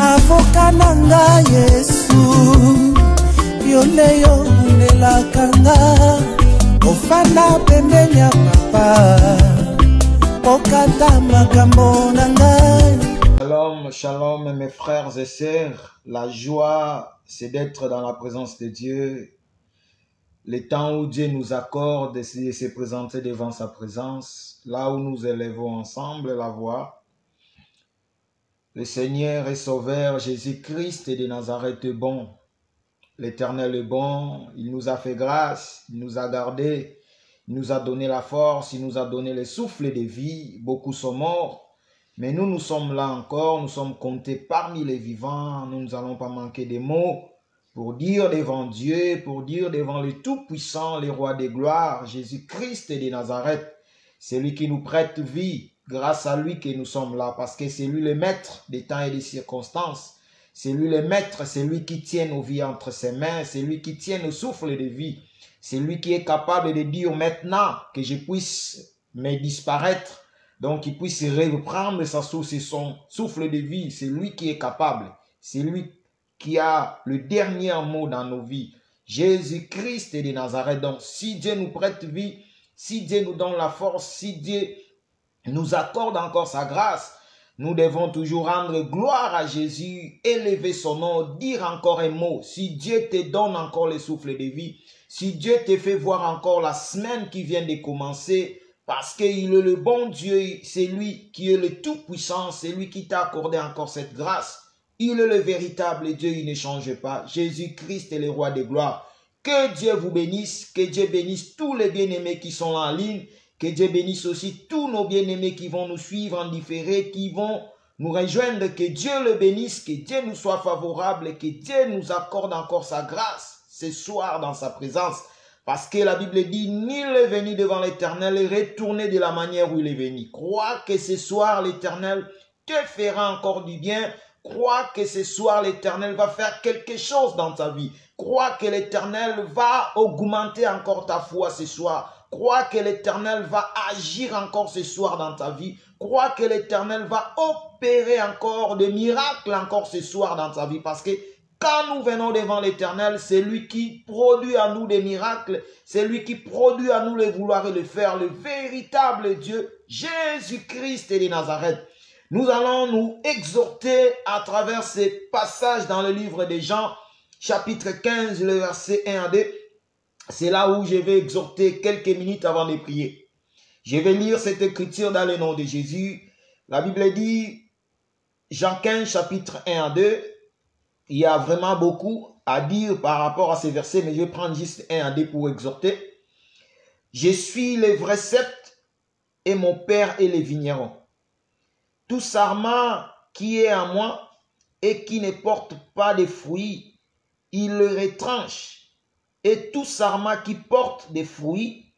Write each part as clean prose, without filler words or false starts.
avoka nanga Yesu yoleyo nelakanga ofana pembeni ya papa okata makambo nanga. Shalom, shalom mes frères et sœurs. La joie, c'est d'être dans la présence de Dieu. Le temps où Dieu nous accorde de se présenter devant sa présence, là où nous élevons ensemble la voix. Le Seigneur et Sauveur Jésus-Christ de Nazareth est bon. L'Éternel est bon, il nous a fait grâce, il nous a gardés, il nous a donné la force, il nous a donné le souffle de vie. Beaucoup sont morts, mais nous sommes là encore, nous sommes comptés parmi les vivants. Nous n'allons pas manquer de mots pour dire devant Dieu, pour dire devant le Tout-Puissant, le Roi des gloires, Jésus-Christ de Nazareth. C'est lui qui nous prête vie, grâce à lui que nous sommes là, parce que c'est lui le maître des temps et des circonstances. C'est lui le maître, c'est lui qui tient nos vies entre ses mains, c'est lui qui tient nos souffles de vie. C'est lui qui est capable de dire maintenant que je puisse me disparaître, donc qu'il puisse reprendre sa source et son souffle de vie. C'est lui qui est capable, c'est lui qui a le dernier mot dans nos vies. Jésus-Christ de Nazareth. Donc si Dieu nous prête vie, si Dieu nous donne la force, si Dieu nous accorde encore sa grâce, nous devons toujours rendre gloire à Jésus, élever son nom, dire encore un mot. Si Dieu te donne encore le souffle de vie, si Dieu te fait voir encore la semaine qui vient de commencer, parce qu'il est le bon Dieu, c'est lui qui est le tout-puissant, c'est lui qui t'a accordé encore cette grâce. Il est le véritable Dieu, il ne change pas. Jésus-Christ est le roi des gloires. Que Dieu vous bénisse, que Dieu bénisse tous les bien-aimés qui sont là en ligne, que Dieu bénisse aussi tous nos bien-aimés qui vont nous suivre en différé, qui vont nous rejoindre. Que Dieu le bénisse, que Dieu nous soit favorable et que Dieu nous accorde encore sa grâce ce soir dans sa présence. Parce que la Bible dit, nul est venu devant l'Éternel et retourner de la manière où il est venu. Crois que ce soir l'Éternel te fera encore du bien. Crois que ce soir l'Éternel va faire quelque chose dans ta vie. Crois que l'Éternel va augmenter encore ta foi ce soir. Crois que l'Éternel va agir encore ce soir dans ta vie. Crois que l'Éternel va opérer encore des miracles encore ce soir dans ta vie. Parce que quand nous venons devant l'Éternel, c'est lui qui produit à nous des miracles. C'est lui qui produit à nous le vouloir et le faire. Le véritable Dieu, Jésus-Christ de Nazareth. Nous allons nous exhorter à travers ces passages dans le livre de Jean, chapitre 15, le verset 1 à 2. C'est là où je vais exhorter quelques minutes avant de prier. Je vais lire cette écriture dans le nom de Jésus. La Bible dit, Jean 15, chapitre 1 à 2. Il y a vraiment beaucoup à dire par rapport à ces versets, mais je vais prendre juste 1 à 2 pour exhorter. Je suis le vrai cep et mon Père est le vigneron. Tout sarment qui est à moi et qui ne porte pas de fruits, il le retranche. Et tout sarment qui porte des fruits,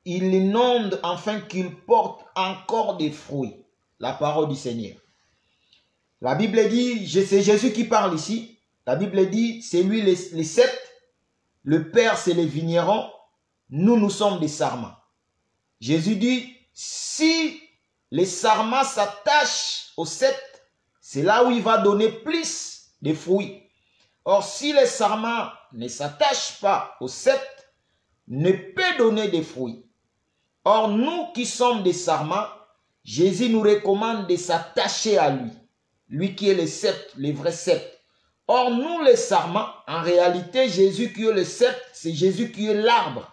il l'inonde afin qu'il porte encore des fruits. La parole du Seigneur. La Bible dit, c'est Jésus qui parle ici. La Bible dit, c'est lui les cep, le Père c'est les vignerons, nous sommes des sarments. Jésus dit, si les sarments s'attachent au cep, c'est là où il va donner plus de fruits. Or, si les sarments ne s'attachent pas au cep, ne peut donner des fruits. Or, nous qui sommes des sarments, Jésus nous recommande de s'attacher à lui. Lui qui est le cep, le vrai cep. Or, nous les sarments, en réalité, Jésus qui est le cep, c'est Jésus qui est l'arbre.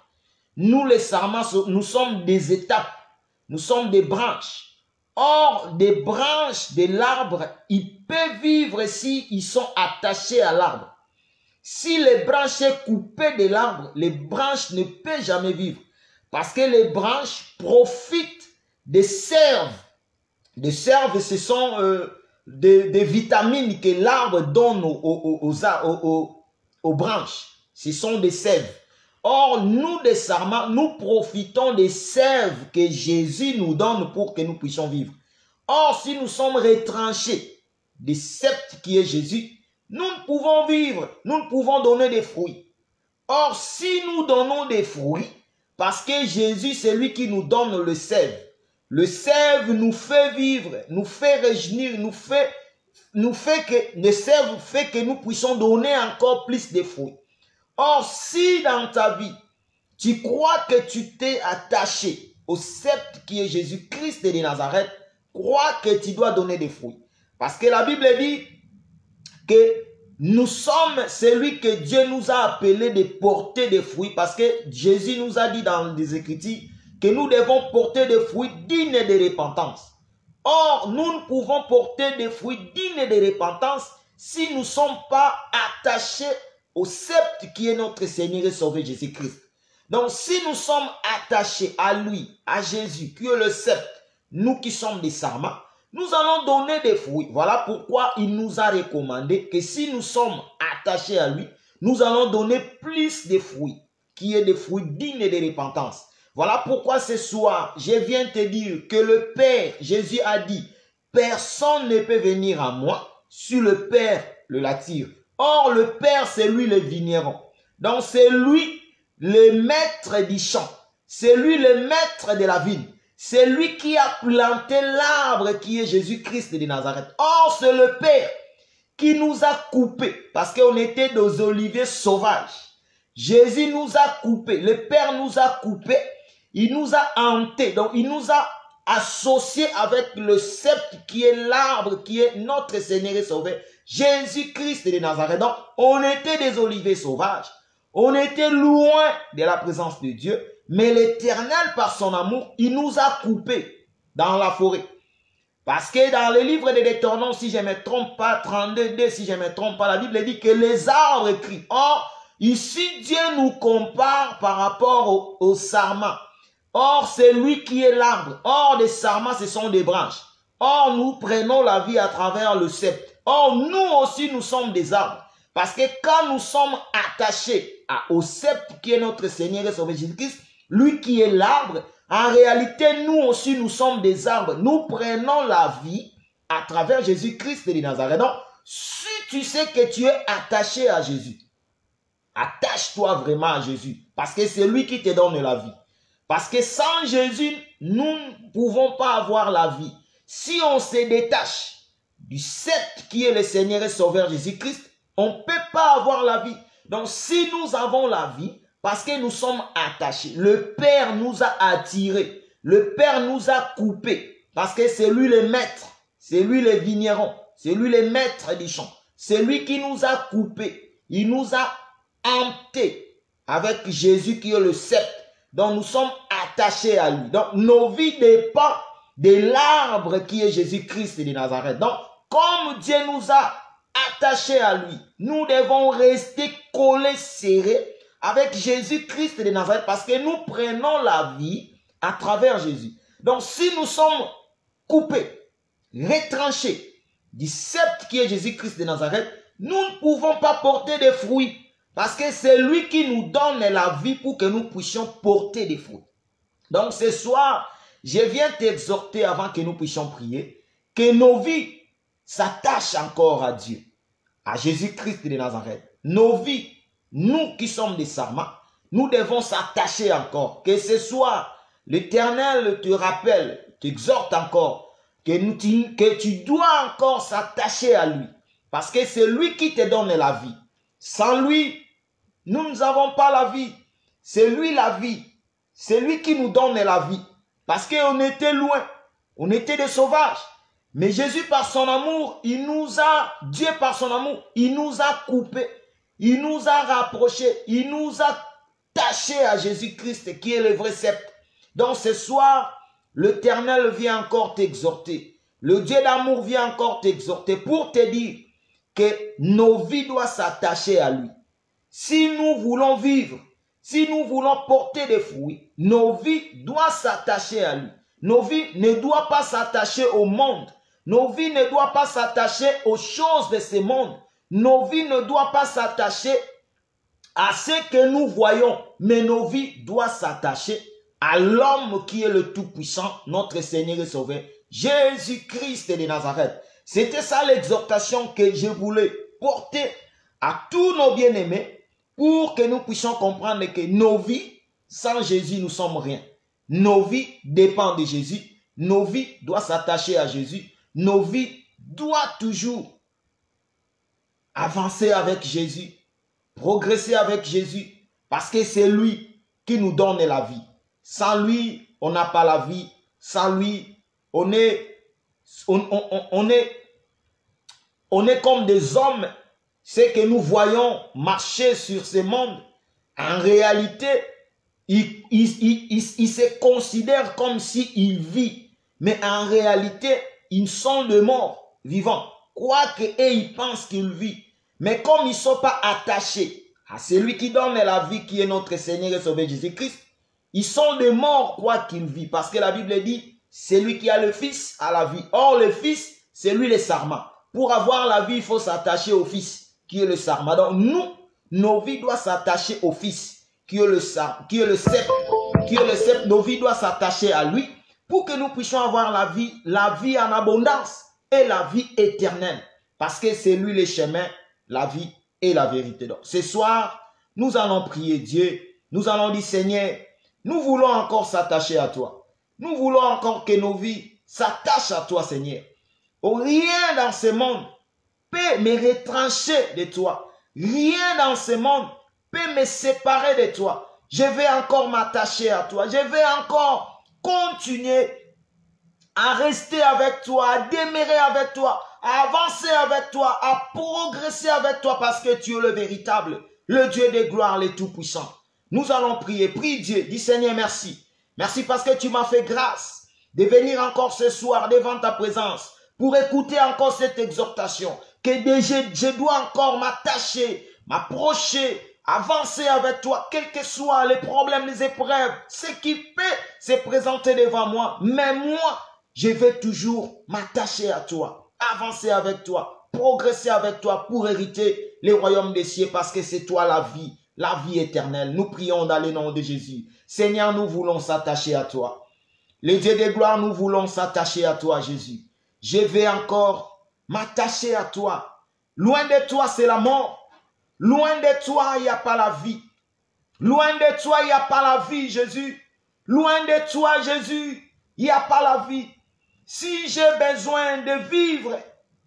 Nous les sarments, nous sommes des étapes. Nous sommes des branches. Or, des branches de l'arbre, ils peuvent vivre si ils sont attachés à l'arbre. Si les branches sont coupées de l'arbre, les branches ne peuvent jamais vivre. Parce que les branches profitent des sèves. Des sèves, ce sont des vitamines que l'arbre donne aux branches. Ce sont des sèves. Or, nous, des sarments, nous profitons des sèves que Jésus nous donne pour que nous puissions vivre. Or, si nous sommes retranchés des sept qui est Jésus, nous ne pouvons vivre, nous ne pouvons donner des fruits. Or, si nous donnons des fruits, parce que Jésus, c'est lui qui nous donne le sève. Le sève nous fait vivre, nous fait réjouir, nous fait fait que nous puissions donner encore plus de fruits. Or, si dans ta vie, tu crois que tu t'es attaché au sceptre qui est Jésus-Christ de Nazareth, crois que tu dois donner des fruits. Parce que la Bible dit que nous sommes celui que Dieu nous a appelé de porter des fruits. Parce que Jésus nous a dit dans les Écritures que nous devons porter des fruits dignes de repentance. Or, nous ne pouvons porter des fruits dignes de repentance si nous ne sommes pas attachés au sceptre qui est notre Seigneur et Sauveur Jésus-Christ. Donc, si nous sommes attachés à lui, à Jésus, qui est le sceptre, nous qui sommes des sarments, nous allons donner des fruits. Voilà pourquoi il nous a recommandé que si nous sommes attachés à lui, nous allons donner plus de fruits, qui est des fruits dignes de repentance. Voilà pourquoi ce soir, je viens te dire que le Père, Jésus a dit, personne ne peut venir à moi si le Père le l'attire. Or, le Père, c'est lui le vigneron. Donc, c'est lui le maître du champ. C'est lui le maître de la vigne. C'est lui qui a planté l'arbre qui est Jésus-Christ de Nazareth. Or, c'est le Père qui nous a coupés parce qu'on était des oliviers sauvages. Jésus nous a coupés. Le Père nous a coupés. Il nous a hantés. Donc, il nous a associés avec le sceptre qui est l'arbre qui est notre Seigneur et Sauveur, Jésus-Christ de Nazareth. Donc, on était des oliviers sauvages. On était loin de la présence de Dieu. Mais l'Éternel, par son amour, il nous a coupés dans la forêt. Parce que dans le livre de Deutéronome, si je ne me trompe pas, 32, si je ne me trompe pas, la Bible dit que les arbres crient. Or, ici, Dieu nous compare par rapport au sarment. Or, c'est lui qui est l'arbre. Or, les sarments, ce sont des branches. Or, nous prenons la vie à travers le sceptre. Or, nous aussi, nous sommes des arbres. Parce que quand nous sommes attachés au sceptre qui est notre Seigneur et Sauveur Jésus-Christ, lui qui est l'arbre, en réalité, nous aussi, nous sommes des arbres. Nous prenons la vie à travers Jésus-Christ de Nazareth. Donc, si tu sais que tu es attaché à Jésus, attache-toi vraiment à Jésus. Parce que c'est lui qui te donne la vie. Parce que sans Jésus, nous ne pouvons pas avoir la vie. Si on se détache du sceptre qui est le Seigneur et Sauveur Jésus-Christ, on ne peut pas avoir la vie. Donc, si nous avons la vie, parce que nous sommes attachés, le Père nous a attirés, le Père nous a coupés, parce que c'est lui le maître, c'est lui le vigneron, c'est lui le maître du champ, c'est lui qui nous a coupés, il nous a hantés avec Jésus qui est le sceptre, donc nous sommes attachés à lui. Donc, nos vies dépendent de l'arbre qui est Jésus-Christ de Nazareth. Donc, comme Dieu nous a attachés à lui, nous devons rester collés, serrés avec Jésus-Christ de Nazareth parce que nous prenons la vie à travers Jésus. Donc, si nous sommes coupés, retranchés du sceptre qui est Jésus-Christ de Nazareth, nous ne pouvons pas porter des fruits parce que c'est lui qui nous donne la vie pour que nous puissions porter des fruits. Donc, ce soir, je viens t'exhorter avant que nous puissions prier, que nos vies s'attachent encore à Dieu, à Jésus-Christ de Nazareth. Nos vies, nous qui sommes des sarments, nous devons s'attacher encore. Que ce soir, l'Éternel te rappelle, t'exhorte encore, que tu dois encore s'attacher à lui. Parce que c'est lui qui te donne la vie. Sans lui, nous n'avons pas la vie. C'est lui la vie. C'est lui qui nous donne la vie. Parce qu'on était loin. On était des sauvages. Mais Jésus, par son amour, Dieu par son amour, il nous a coupés. Il nous a rapprochés. Il nous a attachés à Jésus-Christ qui est le vrai sceptre. Donc ce soir, l'Éternel vient encore t'exhorter. Le Dieu d'amour vient encore t'exhorter pour te dire que nos vies doivent s'attacher à lui. Si nous voulons vivre, si nous voulons porter des fruits, nos vies doivent s'attacher à lui. Nos vies ne doivent pas s'attacher au monde. Nos vies ne doivent pas s'attacher aux choses de ce monde. Nos vies ne doivent pas s'attacher à ce que nous voyons. Mais nos vies doivent s'attacher à l'homme qui est le Tout-Puissant, notre Seigneur et Sauveur, Jésus-Christ de Nazareth. C'était ça l'exhortation que je voulais porter à tous nos bien-aimés pour que nous puissions comprendre que nos vies, sans Jésus, nous sommes rien. Nos vies dépendent de Jésus. Nos vies doivent s'attacher à Jésus. Nos vies doit toujours avancer avec Jésus, progresser avec Jésus, parce que c'est lui qui nous donne la vie. Sans lui, on n'a pas la vie. Sans lui, on est comme des hommes. C'est que nous voyons marcher sur ce monde. En réalité, il se considère comme s'il vit. Mais en réalité, ils sont de morts vivants. Quoique ils pensent qu'ils vivent. Mais comme ils ne sont pas attachés à celui qui donne la vie, qui est notre Seigneur et Sauveur Jésus-Christ, ils sont des morts quoi qu'ils vivent. Parce que la Bible dit, celui qui a le Fils a la vie. Or, le Fils, c'est lui le sarment. Pour avoir la vie, il faut s'attacher au Fils, qui est le sarment. Donc, nous, nos vies doivent s'attacher au Fils, qui est le sceptre. Nos vies doivent s'attacher à lui, pour que nous puissions avoir la vie en abondance et la vie éternelle. Parce que c'est lui le chemin, la vie et la vérité. Donc, ce soir, nous allons prier Dieu. Nous allons dire, Seigneur, nous voulons encore s'attacher à toi. Nous voulons encore que nos vies s'attachent à toi, Seigneur. Rien dans ce monde peut me retrancher de toi. Rien dans ce monde peut me séparer de toi. Je vais encore m'attacher à toi. Je vais encore continuer à rester avec toi, à demeurer avec toi, à avancer avec toi, à progresser avec toi parce que tu es le véritable, le Dieu de gloire, le tout-puissant. Nous allons prier. Prie Dieu. Dis Seigneur, merci. Merci parce que tu m'as fait grâce de venir encore ce soir devant ta présence pour écouter encore cette exhortation. Que je dois encore m'attacher, m'approcher, avancer avec toi, quels que soient les problèmes, les épreuves, ce qui peut se présenter devant moi. Mais moi, je vais toujours m'attacher à toi, avancer avec toi, progresser avec toi pour hériter les royaumes des cieux parce que c'est toi la vie éternelle. Nous prions dans le nom de Jésus. Seigneur, nous voulons s'attacher à toi. Les dieux de gloire, nous voulons s'attacher à toi, Jésus. Je vais encore m'attacher à toi. Loin de toi, c'est la mort. Loin de toi, il n'y a pas la vie. Loin de toi, il n'y a pas la vie, Jésus. Loin de toi, Jésus, il n'y a pas la vie. Si j'ai besoin de vivre,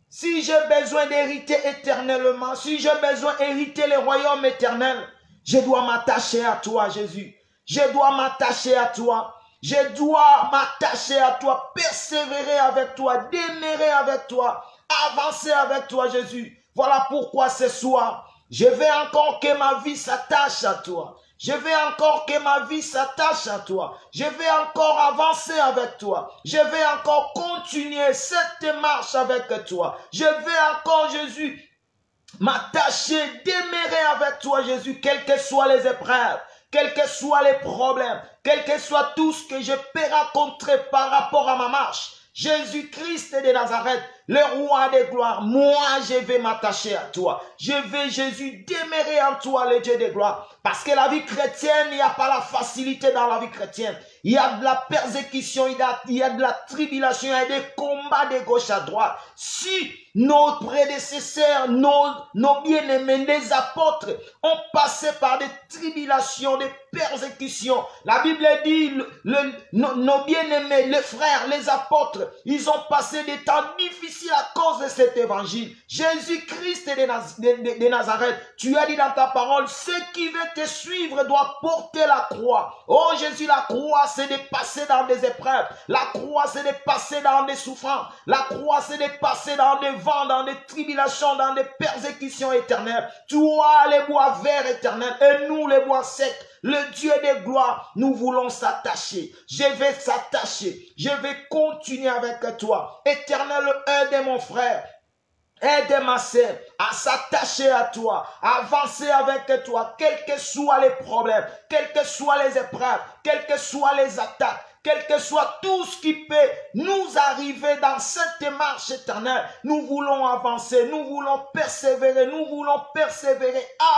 si j'ai besoin d'hériter éternellement, si j'ai besoin d'hériter le royaume éternel, je dois m'attacher à toi, Jésus. Je dois m'attacher à toi. Je dois m'attacher à toi, persévérer avec toi, demeurer avec toi, avancer avec toi, Jésus. Voilà pourquoi ce soir, je veux encore que ma vie s'attache à toi. Je veux encore que ma vie s'attache à toi. Je veux encore avancer avec toi. Je veux encore continuer cette marche avec toi. Je veux encore, Jésus, m'attacher, demeurer avec toi, Jésus, quelles que soient les épreuves, quels que soient les problèmes, quel que soit tout ce que je peux rencontrer par rapport à ma marche. Jésus-Christ de Nazareth, le roi de gloire, moi je vais m'attacher à toi. Je vais, Jésus, demeurer en toi, le Dieu de gloire. Parce que la vie chrétienne, il n'y a pas la facilité dans la vie chrétienne. Il y a de la persécution, il y a de la tribulation, il y a des combats de gauche à droite. Si nos prédécesseurs, nos bien-aimés, les apôtres ont passé par des tribulations, des persécutions. La Bible dit, nos bien-aimés, les frères, les apôtres, ils ont passé des temps difficiles à cause de cet évangile. Jésus-Christ de Nazareth, tu as dit dans ta parole, ceux qui veulent te suivre doivent porter la croix. Oh Jésus, la croix, c'est de passer dans des épreuves. La croix, c'est de passer dans des souffrances. La croix, c'est de passer dans des vents, dans des tribulations, dans des persécutions éternelles. Toi, les bois verts éternels, et nous, les bois secs. Le Dieu de gloire, nous voulons s'attacher. Je vais s'attacher. Je vais continuer avec toi. Éternel, aide mon frère. Aide ma sœur à s'attacher à toi, à avancer avec toi, quels que soient les problèmes, quelles que soient les épreuves, quelles que soient les attaques, quel que soit tout ce qui peut nous arriver dans cette marche éternelle. Nous voulons avancer, nous voulons persévérer,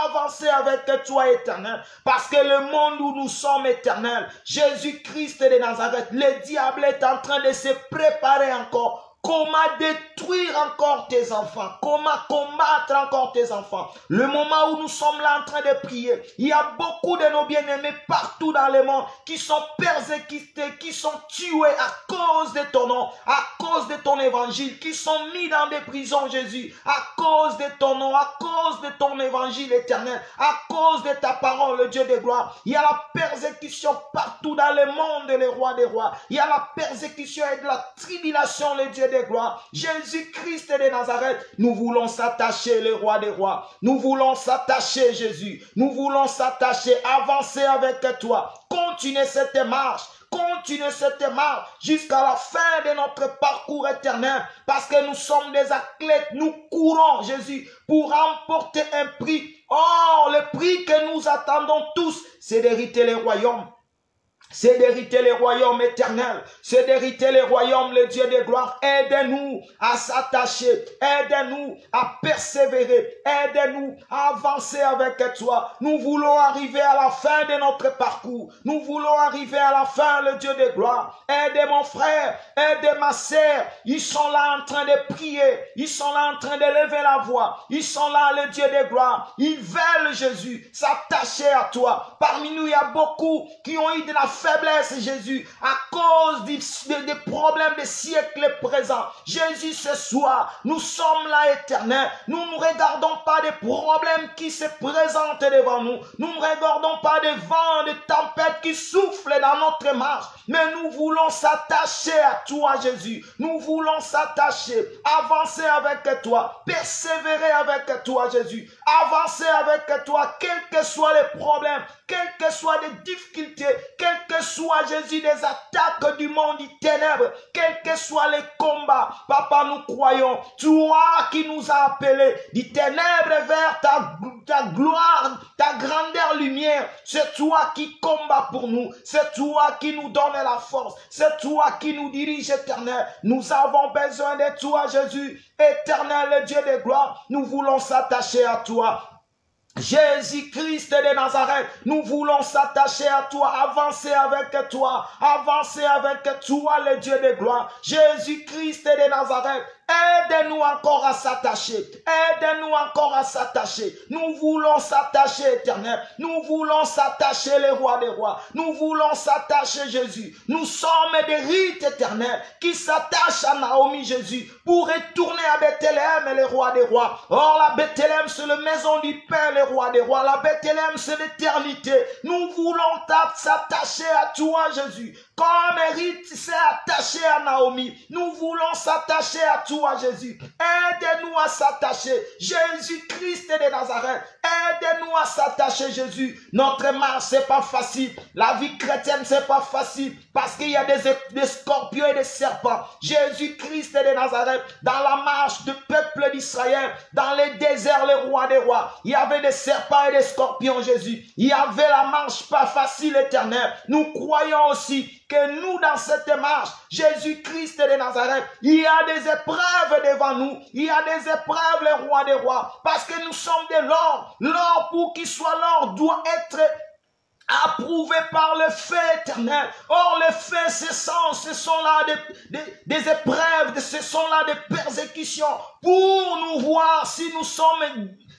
avancer avec toi éternel. Parce que le monde où nous sommes éternels, Jésus-Christ de Nazareth, le diable est en train de se préparer encore Comment détruire encore tes enfants? Comment combattre encore tes enfants? Le moment où nous sommes là en train de prier, il y a beaucoup de nos bien-aimés partout dans le monde qui sont persécutés, qui sont tués à cause de ton nom, à cause de ton évangile, qui sont mis dans des prisons, Jésus, à cause de ton nom, à cause de ton évangile éternel, à cause de ta parole, le Dieu de gloire. Il y a la persécution partout dans le monde, le roi des rois. Il y a la persécution et de la tribulation, le Dieu de gloire. Jésus-Christ de Nazareth, nous voulons s'attacher, le roi des rois. Nous voulons s'attacher, Jésus. Nous voulons s'attacher, avancer avec toi. Continuer cette marche. Continuez cette marche jusqu'à la fin de notre parcours éternel, parce que nous sommes des athlètes, nous courons, Jésus, pour remporter un prix. Oh, le prix que nous attendons tous, c'est d'hériter le royaume. C'est d'hériter le royaume éternel. C'est d'hériter le royaume, le Dieu de gloire. Aide-nous à s'attacher. Aide-nous à persévérer. Aide-nous à avancer avec toi. Nous voulons arriver à la fin de notre parcours. Nous voulons arriver à la fin, le Dieu de gloire. Aide mon frère. Aide ma sœur. Ils sont là en train de prier. Ils sont là en train de lever la voix. Ils sont là, le Dieu de gloire. Ils veulent, Jésus, s'attacher à toi. Parmi nous, il y a beaucoup qui ont eu de la faiblesse, Jésus, à cause des problèmes des siècles présents. Jésus, ce soir, nous sommes là, éternel. Nous ne regardons pas des problèmes qui se présentent devant nous. Nous ne regardons pas des vents, des tempêtes qui soufflent dans notre marche. Mais nous voulons s'attacher à toi, Jésus. Nous voulons s'attacher, avancer avec toi, persévérer avec toi, Jésus. Avancer avec toi, quels que soient les problèmes, quelles que soient les difficultés, quelles que soient, Jésus, des attaques du monde des ténèbres, quels que soient les combats. Papa, nous croyons, toi qui nous as appelés des ténèbres vers ta gloire, ta grandeur lumière. C'est toi qui combats pour nous. C'est toi qui nous donne la force. C'est toi qui nous dirige, éternel. Nous avons besoin de toi, Jésus. Éternel, le Dieu de gloire, nous voulons s'attacher à toi. Jésus-Christ de Nazareth, nous voulons s'attacher à toi, avancer avec toi, le Dieu de gloire. Jésus-Christ de Nazareth, aide-nous encore à s'attacher, aide-nous encore à s'attacher. Nous voulons s'attacher, éternel. Nous voulons s'attacher, les rois des rois. Nous voulons s'attacher, Jésus. Nous sommes des rites éternels qui s'attachent à Naomi, Jésus, pour retourner à Bethléem, les rois des rois. Or, la Bethléem, c'est la maison du Père, les rois des rois. La Bethléem, c'est l'éternité. Nous voulons s'attacher à toi, Jésus. Comme Hérite s'est attaché à Naomi, nous voulons s'attacher à toi, Jésus. Aide-nous à s'attacher. Jésus-Christ de Nazareth, aide-nous à s'attacher, Jésus. Notre marche, c'est pas facile. La vie chrétienne, c'est pas facile. Parce qu'il y a des scorpions et des serpents. Jésus-Christ de Nazareth, dans la marche du peuple d'Israël, dans les déserts, les rois des rois, il y avait des serpents et des scorpions, Jésus. Il y avait la marche pas facile, éternelle. Nous croyons aussi que nous, dans cette marche, Jésus-Christ de Nazareth, il y a des épreuves devant nous. Il y a des épreuves, les rois des rois. Parce que nous sommes de l'or. L'or, pour qu'il soit l'or, doit être approuvé par le feu éternel. Or, le feu, ce sont là des épreuves, ce sont là des persécutions pour nous voir si nous sommes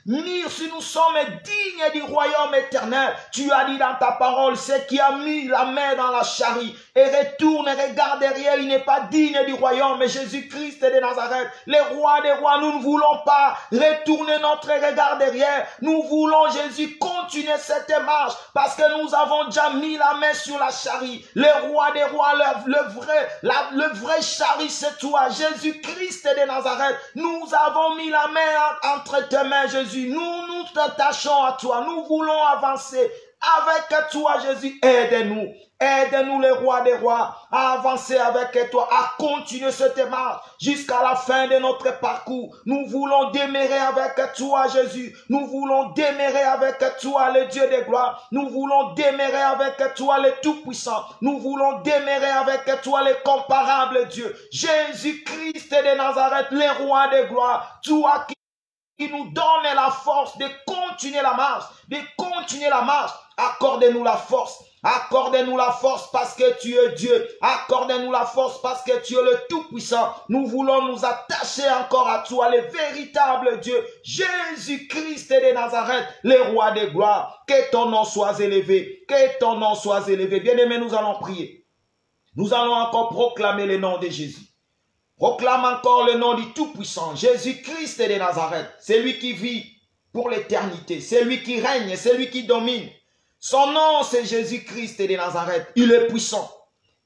dignes du royaume éternel. Tu as dit dans ta parole, c'est qui a mis la main dans la charrie et retourne et regarde derrière, il n'est pas digne du royaume. Mais Jésus-Christ de Nazareth, les rois des rois, nous ne voulons pas retourner notre regard derrière. Nous voulons, Jésus, continuer cette marche parce que nous avons déjà mis la main sur la charrie. Les rois des rois, le vrai charrie, c'est toi, Jésus-Christ de Nazareth. Nous avons mis la main entre tes mains, Jésus. Nous nous attachons à toi. Nous voulons avancer avec toi, Jésus. Aide-nous. Aide-nous, les rois des rois, à avancer avec toi, à continuer cette marche jusqu'à la fin de notre parcours. Nous voulons demeurer avec toi, Jésus. Nous voulons demeurer avec toi, le Dieu de gloire. Nous voulons demeurer avec toi, le Tout-Puissant. Nous voulons demeurer avec toi, le comparable Dieu. Jésus-Christ de Nazareth, le roi de gloire. Toi qui nous donne la force de continuer la marche, accorde-nous la force. Accorde-nous la force parce que tu es Dieu. Accorde-nous la force parce que tu es le Tout-Puissant. Nous voulons nous attacher encore à toi, le véritable Dieu, Jésus-Christ de Nazareth, le roi des gloires. Que ton nom soit élevé. Que ton nom soit élevé. Bien-aimés, nous allons prier. Nous allons encore proclamer le nom de Jésus. Proclame encore le nom du Tout-Puissant, Jésus-Christ de Nazareth. C'est lui qui vit pour l'éternité. C'est lui qui règne, c'est lui qui domine. Son nom, c'est Jésus-Christ de Nazareth. Il est puissant,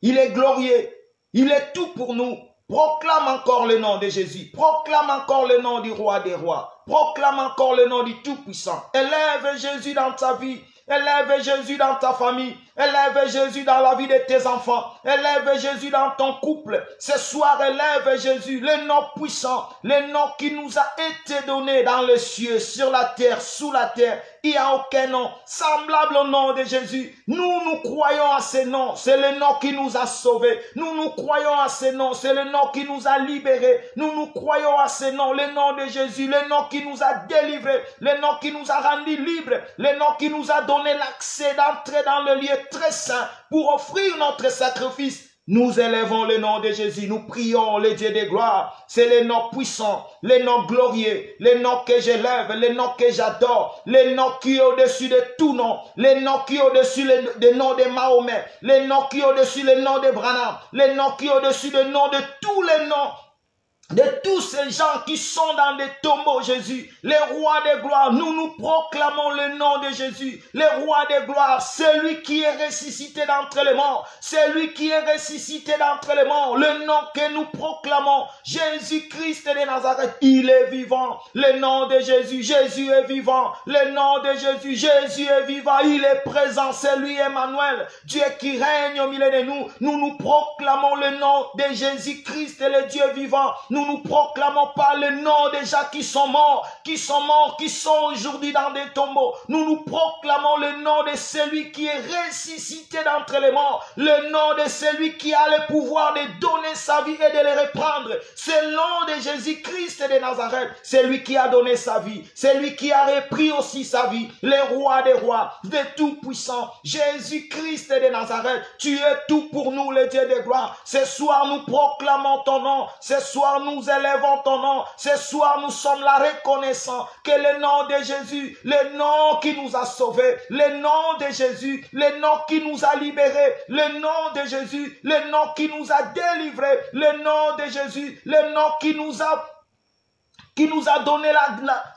il est glorieux, il est tout pour nous. Proclame encore le nom de Jésus. Proclame encore le nom du roi des rois. Proclame encore le nom du Tout-Puissant. Élève Jésus dans ta vie. Élève Jésus dans ta famille. Élève Jésus dans la vie de tes enfants. Élève Jésus dans ton couple. Ce soir, élève Jésus, le nom puissant, le nom qui nous a été donné dans les cieux, sur la terre, sous la terre. Il n'y a aucun nom semblable au nom de Jésus. Nous croyons à ce nom. C'est le nom qui nous a sauvés. Nous croyons à ce nom. C'est le nom qui nous a libérés. Nous croyons à ce nom. Le nom de Jésus. Le nom qui nous a délivrés. Le nom qui nous a rendus libres. Le nom qui nous a donné l'accès d'entrer dans le lieu très saint pour offrir notre sacrifice. Nous élevons le nom de Jésus, nous prions le Dieu de gloire. C'est le nom puissant, le nom glorieux, le nom que j'élève, le nom que j'adore, le nom qui est au-dessus de tout nom, le nom qui est au-dessus du nom de Mahomet, le nom qui est au-dessus du nom de Branham, le nom qui est au-dessus du nom de tous les noms. De tous ces gens qui sont dans des tombeaux, Jésus, les rois de gloire, nous proclamons le nom de Jésus, le roi de gloire, celui qui est ressuscité d'entre les morts, celui qui est ressuscité d'entre les morts, le nom que nous proclamons, Jésus-Christ de Nazareth, il est vivant, le nom de Jésus, Jésus est vivant, le nom de Jésus, Jésus est vivant, il est présent, c'est lui Emmanuel, Dieu qui règne au milieu de nous, nous proclamons le nom de Jésus-Christ, le Dieu vivant. Nous proclamons pas le nom des gens qui sont morts, qui sont aujourd'hui dans des tombeaux. Nous proclamons le nom de celui qui est ressuscité d'entre les morts, le nom de celui qui a le pouvoir de donner sa vie et de le reprendre. C'est le nom de Jésus-Christ de Nazareth, c'est lui qui a donné sa vie, c'est lui qui a repris aussi sa vie, le roi des rois, de tout puissant, Jésus-Christ de Nazareth, tu es tout pour nous, le Dieu de gloire. Ce soir nous proclamons ton nom, ce soir nous élevons ton nom. Ce soir, nous sommes là reconnaissants que le nom de Jésus, le nom qui nous a sauvés, le nom de Jésus, le nom qui nous a libérés, le nom de Jésus, le nom qui nous a délivrés, le nom de Jésus, le nom qui nous a donné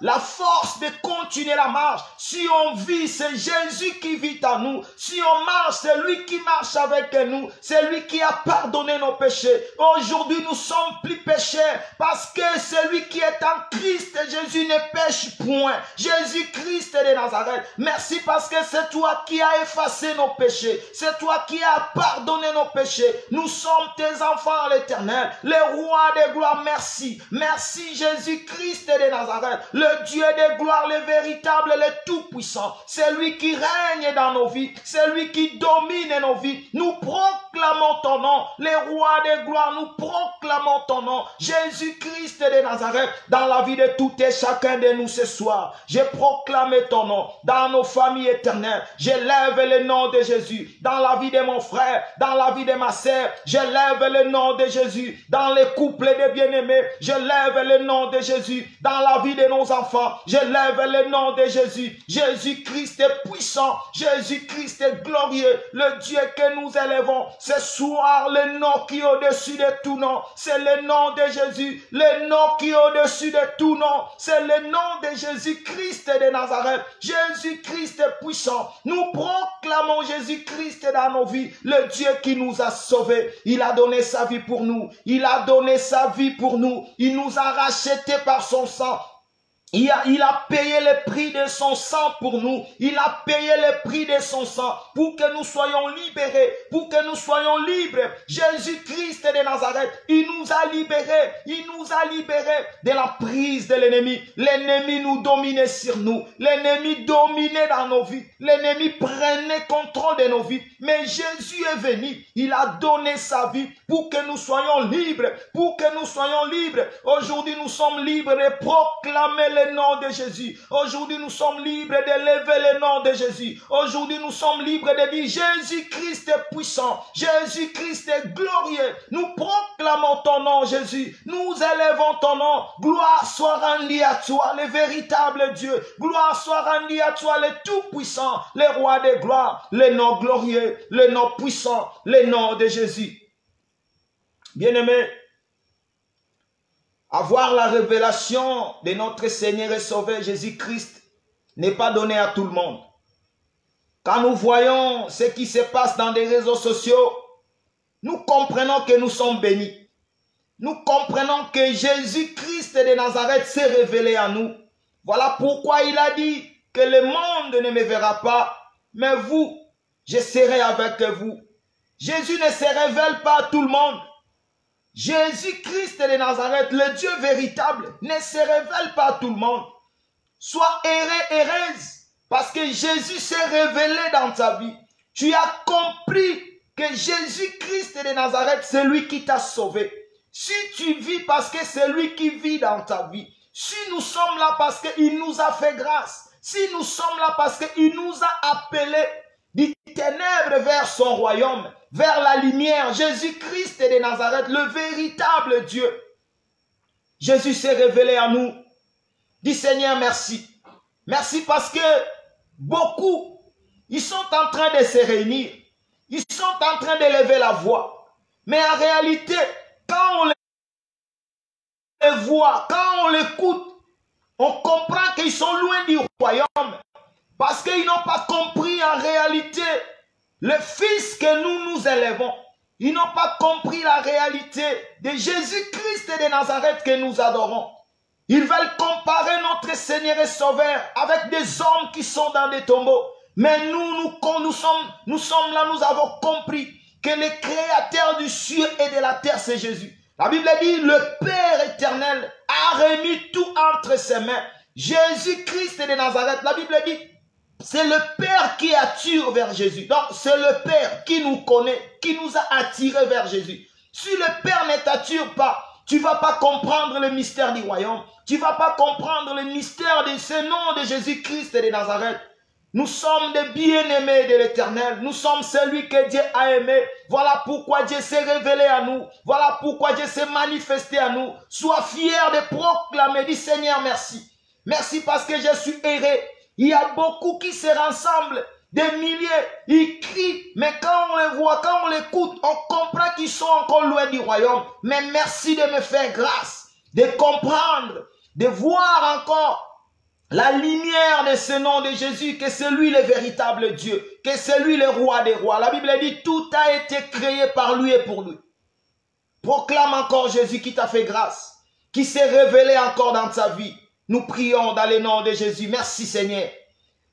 la force de continuer la marche. Si on vit, c'est Jésus qui vit en nous. Si on marche, c'est lui qui marche avec nous. C'est lui qui a pardonné nos péchés. Aujourd'hui, nous sommes plus pécheurs parce que celui qui est en Christ, Jésus ne pêche point. Jésus-Christ de Nazareth. Merci parce que c'est toi qui as effacé nos péchés. C'est toi qui as pardonné nos péchés. Nous sommes tes enfants à l'éternel. Le roi de gloire, merci. Merci Jésus Christ de Nazareth, le Dieu de gloire, le véritable, le tout-puissant. C'est lui qui règne dans nos vies, c'est lui qui domine nos vies. Nous proclamons ton nom, les rois de gloire, nous proclamons ton nom, Jésus-Christ de Nazareth, dans la vie de tout et chacun de nous ce soir. J'ai proclamé ton nom dans nos familles éternelles. J'élève le nom de Jésus dans la vie de mon frère, dans la vie de ma sœur. J'élève le nom de Jésus dans les couples de bien-aimés. J'élève le nom de Jésus dans la vie de nos enfants. J'élève le nom de Jésus. Jésus-Christ est puissant. Jésus-Christ est glorieux. Le Dieu que nous élevons ce soir, le nom qui est au-dessus de tout nom, c'est le nom de Jésus. Le nom qui est au-dessus de tout nom, c'est le nom de Jésus-Christ de Nazareth. Jésus-Christ est puissant. Nous proclamons Jésus-Christ dans nos vies. Le Dieu qui nous a sauvés. Il a donné sa vie pour nous. Il a donné sa vie pour nous. Il nous a rachetés par son sang. Il a payé le prix de son sang pour nous. Il a payé le prix de son sang pour que nous soyons libérés, pour que nous soyons libres. Jésus-Christ de Nazareth, il nous a libérés. Il nous a libérés de la prise de l'ennemi. L'ennemi nous dominait sur nous. L'ennemi dominait dans nos vies. L'ennemi prenait contrôle de nos vies. Mais Jésus est venu. Il a donné sa vie pour que nous soyons libres. Pour que nous soyons libres. Aujourd'hui, nous sommes libres de proclamer le nom de Jésus. Aujourd'hui, nous sommes libres d'élever le nom de Jésus. Aujourd'hui, nous sommes libres de dire Jésus-Christ est puissant. Jésus-Christ est glorieux. Nous proclamons ton nom, Jésus. Nous élevons ton nom. Gloire soit rendue à toi, le véritable Dieu. Gloire soit rendue à toi, le tout-puissant, le roi des gloires, le nom glorieux, le nom puissant, le nom de Jésus. Bien-aimés, avoir la révélation de notre Seigneur et Sauveur Jésus-Christ n'est pas donné à tout le monde. Quand nous voyons ce qui se passe dans les réseaux sociaux, nous comprenons que nous sommes bénis. Nous comprenons que Jésus-Christ de Nazareth s'est révélé à nous. Voilà pourquoi il a dit que le monde ne me verra pas, mais vous, je serai avec vous. Jésus ne se révèle pas à tout le monde. Jésus-Christ de Nazareth, le Dieu véritable, ne se révèle pas à tout le monde. Sois heureux, heureuse, parce que Jésus s'est révélé dans ta vie. Tu as compris que Jésus-Christ de Nazareth, c'est lui qui t'a sauvé. Si tu vis parce que c'est lui qui vit dans ta vie. Si nous sommes là parce qu'il nous a fait grâce. Si nous sommes là parce qu'il nous a appelés des ténèbres vers son royaume, vers la lumière. Jésus-Christ de Nazareth, le véritable Dieu. Jésus s'est révélé à nous. Dis Seigneur, merci. Merci parce que beaucoup, ils sont en train de se réunir. Ils sont en train d'élever la voix. Mais en réalité, quand on les voit, quand on l'écoute, on comprend qu'ils sont loin du royaume. Parce qu'ils n'ont pas compris en réalité le Fils que nous élevons. Ils n'ont pas compris la réalité de Jésus-Christ de Nazareth que nous adorons. Ils veulent comparer notre Seigneur et Sauveur avec des hommes qui sont dans des tombeaux. Mais nous sommes là, nous avons compris que le Créateur du ciel et de la terre, c'est Jésus. La Bible dit, le Père éternel a remis tout entre ses mains. Jésus-Christ de Nazareth, la Bible dit, c'est le Père qui attire vers Jésus. Donc, c'est le Père qui nous connaît, qui nous a attirés vers Jésus. Si le Père ne t'attire pas, tu ne vas pas comprendre le mystère du royaume. Tu ne vas pas comprendre le mystère de ce nom de Jésus-Christ de Nazareth. Nous sommes des bien-aimés de l'Éternel. Nous sommes celui que Dieu a aimé. Voilà pourquoi Dieu s'est révélé à nous. Voilà pourquoi Dieu s'est manifesté à nous. Sois fier de proclamer. Dis Seigneur, merci. Merci parce que je suis heureux. Il y a beaucoup qui se rassemblent. Des milliers. Ils crient. Mais quand on les voit, quand on l'écoute, on comprend qu'ils sont encore loin du royaume. Mais merci de me faire grâce. De comprendre. De voir encore la lumière de ce nom de Jésus, que c'est lui le véritable Dieu, que c'est lui le roi des rois. La Bible dit, tout a été créé par lui et pour lui. Proclame encore Jésus qui t'a fait grâce, qui s'est révélé encore dans ta vie. Nous prions dans le nom de Jésus. Merci Seigneur.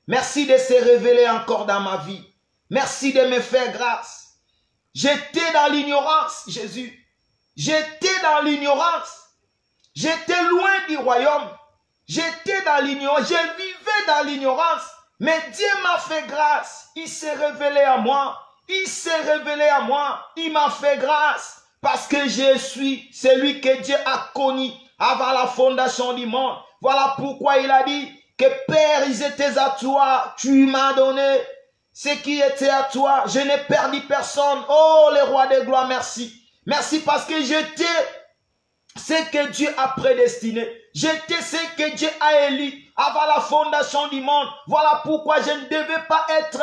Merci de se révéler encore dans ma vie. Merci de me faire grâce. J'étais dans l'ignorance, Jésus. J'étais dans l'ignorance. J'étais loin du royaume. J'étais dans l'ignorance, je vivais dans l'ignorance, mais Dieu m'a fait grâce, il s'est révélé à moi, il s'est révélé à moi, il m'a fait grâce, parce que je suis celui que Dieu a connu avant la fondation du monde. Voilà pourquoi il a dit que Père, ils étaient à toi, tu m'as donné ce qui était à toi, je n'ai perdu personne. Oh, le roi des gloires, merci. Merci parce que j'étais ce que Dieu a prédestiné. J'étais ce que Dieu a élu avant la fondation du monde. Voilà pourquoi je ne devais pas être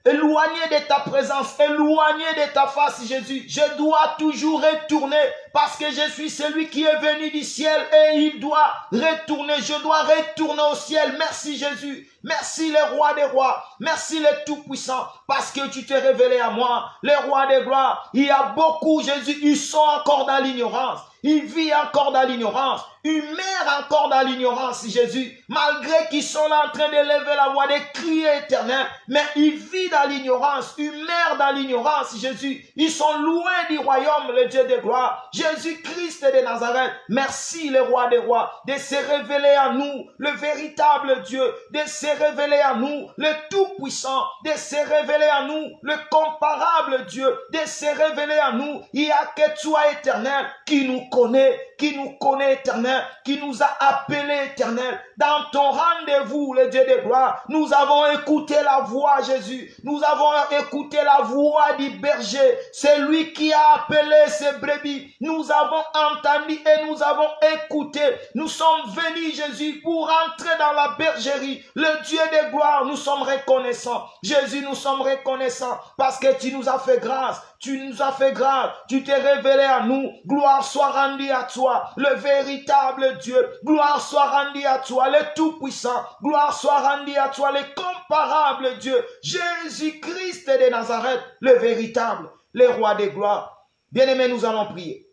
éloigné de ta présence, éloigné de ta face, Jésus. Je dois toujours retourner parce que je suis celui qui est venu du ciel et il doit retourner. Je dois retourner au ciel. Merci Jésus. Merci le roi des rois. Merci le tout-puissant parce que tu t'es révélé à moi. Le roi des gloires. Il y a beaucoup, Jésus, ils sont encore dans l'ignorance. Ils vivent encore dans l'ignorance. Ils meurent encore dans l'ignorance, Jésus. Malgré qu'ils sont là en train d'élever la voix, de crier éternel. Mais ils vivent dans l'ignorance. Ils meurent dans l'ignorance, Jésus. Ils sont loin du royaume, le Dieu de gloire. Jésus-Christ de Nazareth. Merci, le roi des rois, de se révéler à nous, le véritable Dieu, de se révéler à nous, le tout-puissant, de se révéler à nous, le comparable Dieu, de se révéler à nous. Il n'y a que toi, éternel, qui nous connaît, qui nous connaît, éternel, qui nous a appelés, éternel, dans ton rendez-vous, le Dieu de gloire. Nous avons écouté la voix, Jésus. Nous avons écouté la voix du berger. C'est lui qui a appelé ses brebis. Nous avons entendu et nous avons écouté. Nous sommes venus, Jésus, pour entrer dans la bergerie. Le Dieu de gloire, nous sommes reconnaissants. Jésus, nous sommes reconnaissants parce que tu nous as fait grâce. Tu nous as fait grâce. Tu t'es révélé à nous. Gloire soit rendue à toi, le véritable Dieu. Gloire soit rendue à toi, le Tout-Puissant. Gloire soit rendue à toi, le comparable Dieu. Jésus-Christ de Nazareth, le véritable, le roi des gloires. Bien-aimés, nous allons prier.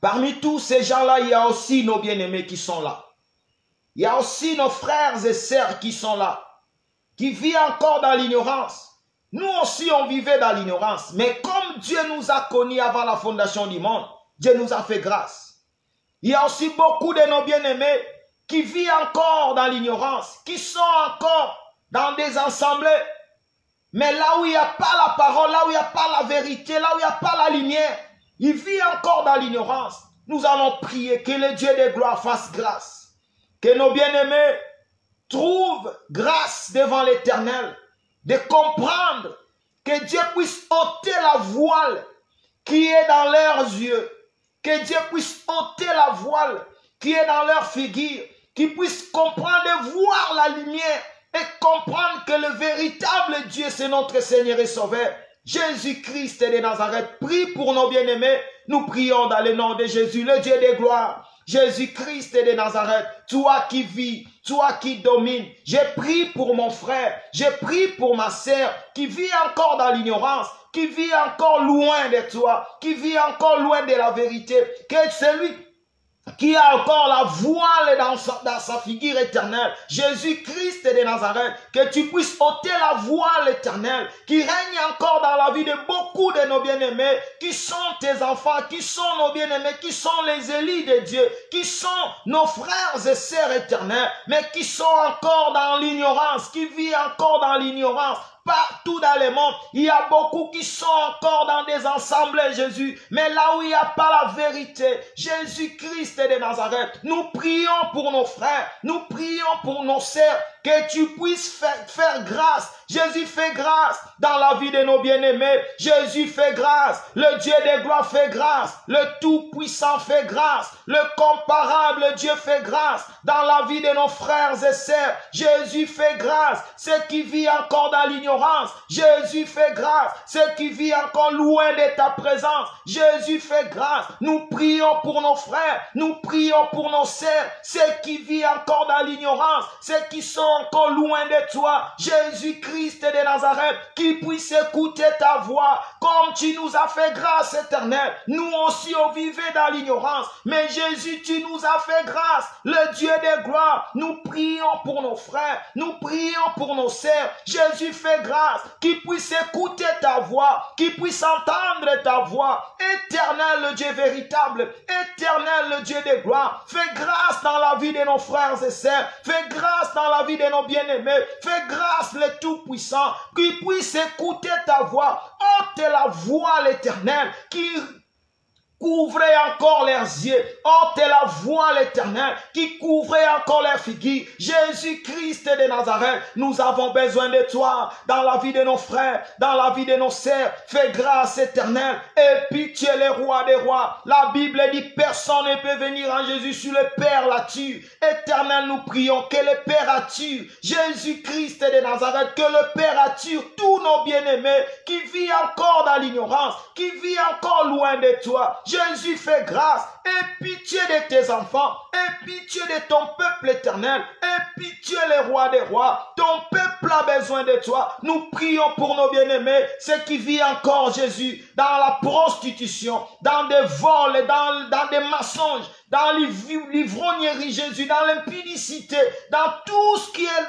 Parmi tous ces gens-là, il y a aussi nos bien-aimés qui sont là. Il y a aussi nos frères et sœurs qui sont là, qui vivent encore dans l'ignorance. Nous aussi, on vivait dans l'ignorance. Mais comme Dieu nous a connus avant la fondation du monde, Dieu nous a fait grâce. Il y a aussi beaucoup de nos bien-aimés qui vivent encore dans l'ignorance, qui sont encore dans des assemblées. Mais là où il n'y a pas la parole, là où il n'y a pas la vérité, là où il n'y a pas la lumière, ils vivent encore dans l'ignorance. Nous allons prier que le Dieu de gloire fasse grâce. Que nos bien-aimés trouvent grâce devant l'Éternel. De comprendre que Dieu puisse ôter la voile qui est dans leurs yeux. Que Dieu puisse ôter la voile qui est dans leur figure. Qu'ils puissent comprendre et voir la lumière. Et comprendre que le véritable Dieu, c'est notre Seigneur et Sauveur. Jésus-Christ de Nazareth. Prie pour nos bien-aimés. Nous prions dans le nom de Jésus, le Dieu de gloire. Jésus-Christ de Nazareth, toi qui vis, toi qui domines, j'ai prié pour mon frère, j'ai prié pour ma sœur qui vit encore dans l'ignorance, qui vit encore loin de toi, qui vit encore loin de la vérité, que celui qui a encore la voile dans sa figure éternelle, Jésus-Christ de Nazareth, que tu puisses ôter la voile éternelle, qui règne encore dans la vie de beaucoup de nos bien-aimés, qui sont tes enfants, qui sont nos bien-aimés, qui sont les élus de Dieu, qui sont nos frères et sœurs éternels, mais qui sont encore dans l'ignorance, qui vivent encore dans l'ignorance. Partout dans le monde, il y a beaucoup qui sont encore dans des assemblées, Jésus. Mais là où il n'y a pas la vérité, Jésus-Christ de Nazareth, nous prions pour nos frères, nous prions pour nos sœurs, que tu puisses faire grâce. Jésus fait grâce dans la vie de nos bien-aimés. Jésus fait grâce. Le Dieu de gloire fait grâce. Le Tout-Puissant fait grâce. Le comparable Dieu fait grâce dans la vie de nos frères et sœurs. Jésus fait grâce. Ceux qui vivent encore dans l'ignorance, Jésus fait grâce. Ceux qui vivent encore loin de ta présence, Jésus fait grâce. Nous prions pour nos frères. Nous prions pour nos sœurs. Ceux qui vivent encore dans l'ignorance, ceux qui sont encore loin de toi, Jésus-Christ de Nazareth, qui puisse écouter ta voix, comme tu nous as fait grâce éternelle. Nous aussi on vivait dans l'ignorance, mais Jésus, tu nous as fait grâce, le Dieu de gloire. Nous prions pour nos frères, nous prions pour nos sœurs. Jésus fait grâce, qui puisse écouter ta voix, qui puisse entendre ta voix. Éternel, le Dieu véritable, éternel, le Dieu de gloire, fais grâce dans la vie de nos frères et sœurs, fais grâce dans la vie de nos bien-aimés, fais grâce le Tout-Puissant, qui puisse écouter ta voix, ôte la voix l'éternel, qui couvrait encore leurs yeux, ôte la voix l'éternel, qui couvrait encore leurs figures. Jésus-Christ de Nazareth, nous avons besoin de toi dans la vie de nos frères, dans la vie de nos sœurs. Fais grâce éternelle et pitié les rois des rois. La Bible dit personne ne peut venir en Jésus si le Père l'attire. Éternel, nous prions que le Père attire Jésus-Christ de Nazareth, que le Père attire tous nos bien-aimés qui vivent encore dans l'ignorance, qui vivent encore loin de toi. Jésus fait grâce, et pitié de tes enfants, et pitié de ton peuple éternel, et pitié les rois des rois. Ton peuple a besoin de toi. Nous prions pour nos bien-aimés, ceux qui vivent encore, Jésus, dans la prostitution, dans des vols, dans des mensonges, dans l'ivrognerie, Jésus, dans l'impudicité, dans tout ce qui est...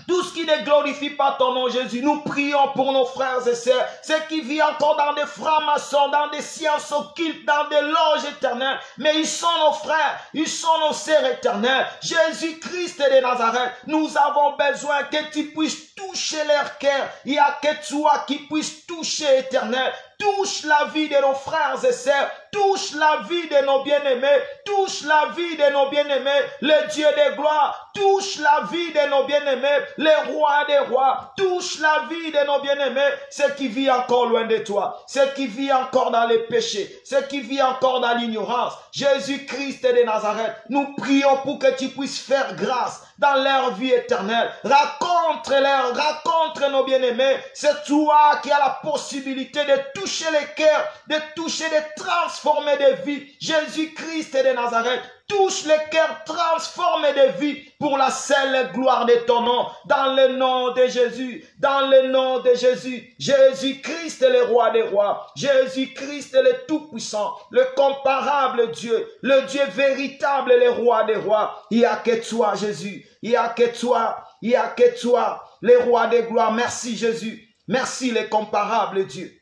Tout ce qui ne glorifie pas ton nom, Jésus. Nous prions pour nos frères et sœurs, ceux qui vivent encore dans des francs-maçons, dans des sciences occultes, dans des loges éternelles. Mais ils sont nos frères, ils sont nos sœurs éternelles. Jésus-Christ de Nazareth, nous avons besoin que tu puisses toucher leur cœur. Il n'y a que toi qui puisses toucher, éternel. touche la vie de nos frères et sœurs, touche la vie de nos bien-aimés, touche la vie de nos bien-aimés, le Dieu de gloire, touche la vie de nos bien-aimés, les rois des rois, touche la vie de nos bien-aimés, ceux qui vivent encore loin de toi, ceux qui vivent encore dans les péchés, ceux qui vivent encore dans l'ignorance. Jésus-Christ de Nazareth, nous prions pour que tu puisses faire grâce dans leur vie éternelle. Raconte-leur, raconte nos bien-aimés. C'est toi qui as la possibilité de toucher les cœurs, de toucher, de transformer des vies. Jésus-Christ de Nazareth, touche les cœurs, transforme des vies pour la seule gloire de ton nom. Dans le nom de Jésus, dans le nom de Jésus. Jésus-Christ est le roi des rois. Jésus-Christ est le tout-puissant, le comparable Dieu, le Dieu véritable, le roi des rois. Il n'y a que toi, Jésus. Il n'y a que toi. Il n'y a que toi, le roi des gloires. Merci, Jésus. Merci, le comparable Dieu.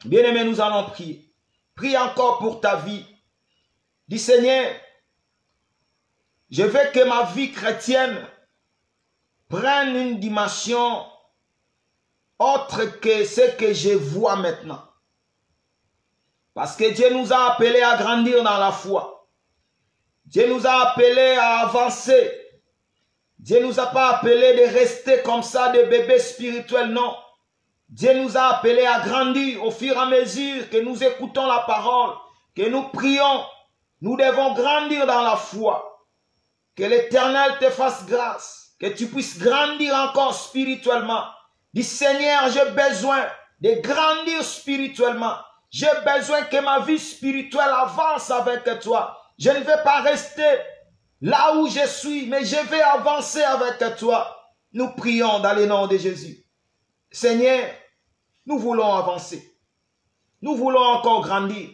Bien-aimés, nous allons prier. Prie encore pour ta vie. Dis, Seigneur, je veux que ma vie chrétienne prenne une dimension autre que ce que je vois maintenant. Parce que Dieu nous a appelés à grandir dans la foi. Dieu nous a appelés à avancer. Dieu ne nous a pas appelés de rester comme ça, des bébés spirituels, non. Dieu nous a appelés à grandir au fur et à mesure que nous écoutons la parole, que nous prions. Nous devons grandir dans la foi. Que l'Éternel te fasse grâce, que tu puisses grandir encore spirituellement. Dis, Seigneur, j'ai besoin de grandir spirituellement. J'ai besoin que ma vie spirituelle avance avec toi. Je ne vais pas rester là où je suis, mais je vais avancer avec toi. Nous prions dans le nom de Jésus. Seigneur, nous voulons avancer. Nous voulons encore grandir.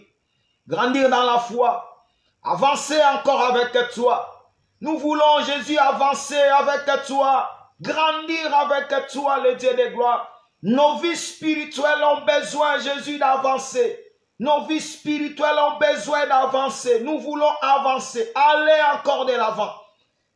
Grandir dans la foi. Avancer encore avec toi. Nous voulons, Jésus, avancer avec toi. Grandir avec toi, le Dieu de gloire. Nos vies spirituelles ont besoin, Jésus, d'avancer. Nos vies spirituelles ont besoin d'avancer. Nous voulons avancer, aller encore de l'avant.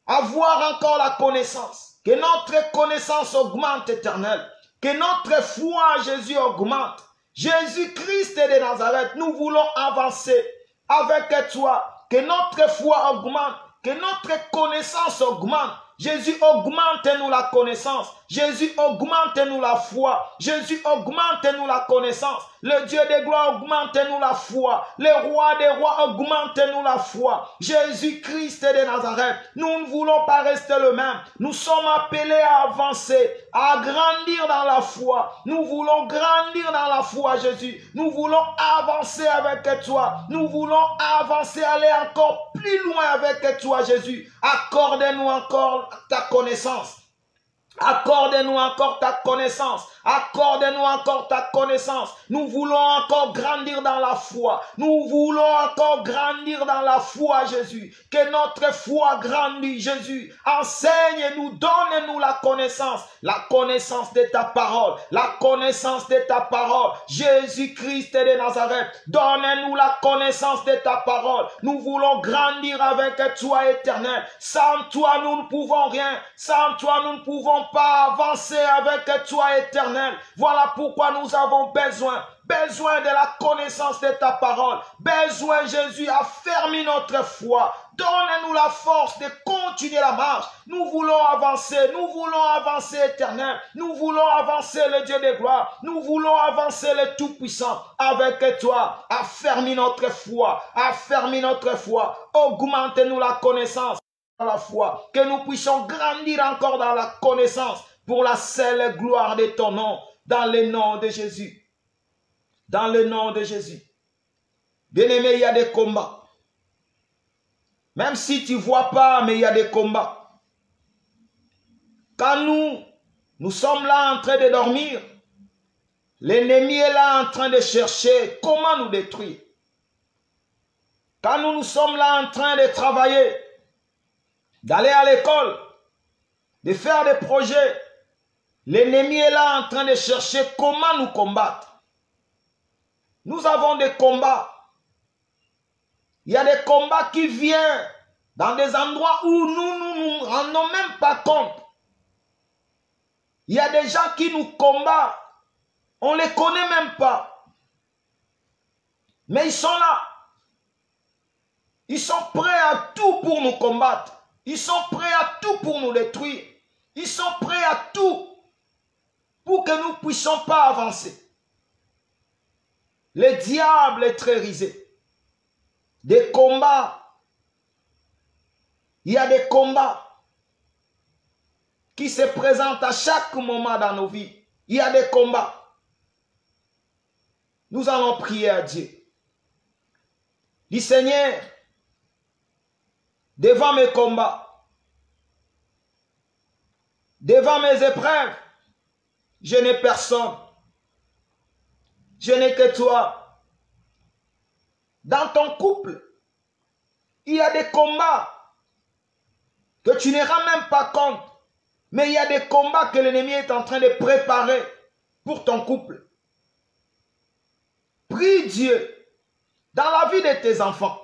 Avoir encore la connaissance. Que notre connaissance augmente, éternel. Que notre foi, Jésus, augmente. Jésus-Christ de Nazareth, nous voulons avancer avec toi. Que notre foi augmente. Que notre connaissance augmente. Jésus, augmente-nous la connaissance. Jésus, augmente-nous la foi. Jésus, augmente-nous la connaissance. Le Dieu des gloires, augmente-nous la foi. Le roi des rois, augmente-nous la foi. Jésus-Christ de Nazareth, nous ne voulons pas rester le même. Nous sommes appelés à avancer, à grandir dans la foi. Nous voulons grandir dans la foi, Jésus. Nous voulons avancer avec toi. Nous voulons avancer, aller encore plus loin avec toi, Jésus. Accorde-nous encore ta connaissance. Accorde-nous encore ta connaissance. Accorde-nous encore ta connaissance. Nous voulons encore grandir dans la foi. Nous voulons encore grandir dans la foi, Jésus. Que notre foi grandisse, Jésus. Enseigne-nous, donne-nous la connaissance. La connaissance de ta parole. La connaissance de ta parole. Jésus-Christ de Nazareth. Donne-nous la connaissance de ta parole. Nous voulons grandir avec toi, éternel. Sans toi, nous ne pouvons rien. Sans toi, nous ne pouvons pas avancer avec toi, éternel. Voilà pourquoi nous avons besoin de la connaissance de ta parole. Besoin, Jésus, affermis notre foi. Donne-nous la force de continuer la marche. Nous voulons avancer, éternel. Nous voulons avancer, le Dieu de gloire. Nous voulons avancer, le Tout-Puissant, avec toi. Affermis notre foi, Augmente-nous la connaissance, la foi. Que nous puissions grandir encore dans la connaissance pour la seule gloire de ton nom. Dans le nom de Jésus. Dans le nom de Jésus. Bien-aimé, il y a des combats. Même si tu ne vois pas, mais il y a des combats. Quand nous sommes là en train de dormir, l'ennemi est là en train de chercher comment nous détruire. Quand nous sommes là en train de travailler, d'aller à l'école, de faire des projets, l'ennemi est là en train de chercher comment nous combattre. Nous avons des combats. Il y a des combats qui viennent dans des endroits où nous ne nous rendons même pas compte. Il y a des gens qui nous combattent. On ne les connaît même pas. Mais ils sont là. Ils sont prêts à tout pour nous combattre. Ils sont prêts à tout pour nous détruire. Ils sont prêts à tout pour que nous ne puissions pas avancer. Le diable est très risé. Des combats. Il y a des combats qui se présentent à chaque moment dans nos vies. Il y a des combats. Nous allons prier à Dieu. Dis Seigneur, devant mes combats, devant mes épreuves, je n'ai personne. Je n'ai que toi. Dans ton couple, il y a des combats que tu ne rends même pas compte. Mais il y a des combats que l'ennemi est en train de préparer pour ton couple. Prie Dieu dans la vie de tes enfants.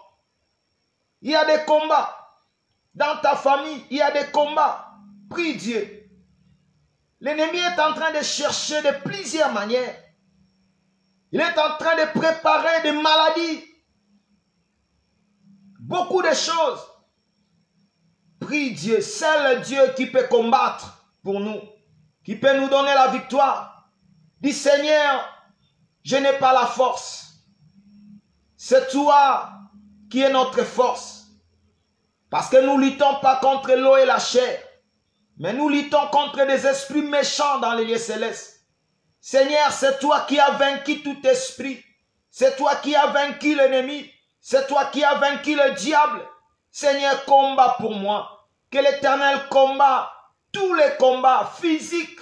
Il y a des combats. Dans ta famille, il y a des combats. Prie Dieu. L'ennemi est en train de chercher de plusieurs manières. Il est en train de préparer des maladies. Beaucoup de choses. Prie Dieu. C'est le Dieu qui peut combattre pour nous. Qui peut nous donner la victoire. Dis Seigneur, je n'ai pas la force. C'est toi qui es notre force. Parce que nous ne luttons pas contre l'eau et la chair. Mais nous luttons contre des esprits méchants dans les lieux célestes. Seigneur, c'est toi qui as vaincu tout esprit. C'est toi qui as vaincu l'ennemi. C'est toi qui as vaincu le diable. Seigneur, combat pour moi. Que l'Éternel combat tous les combats physiques,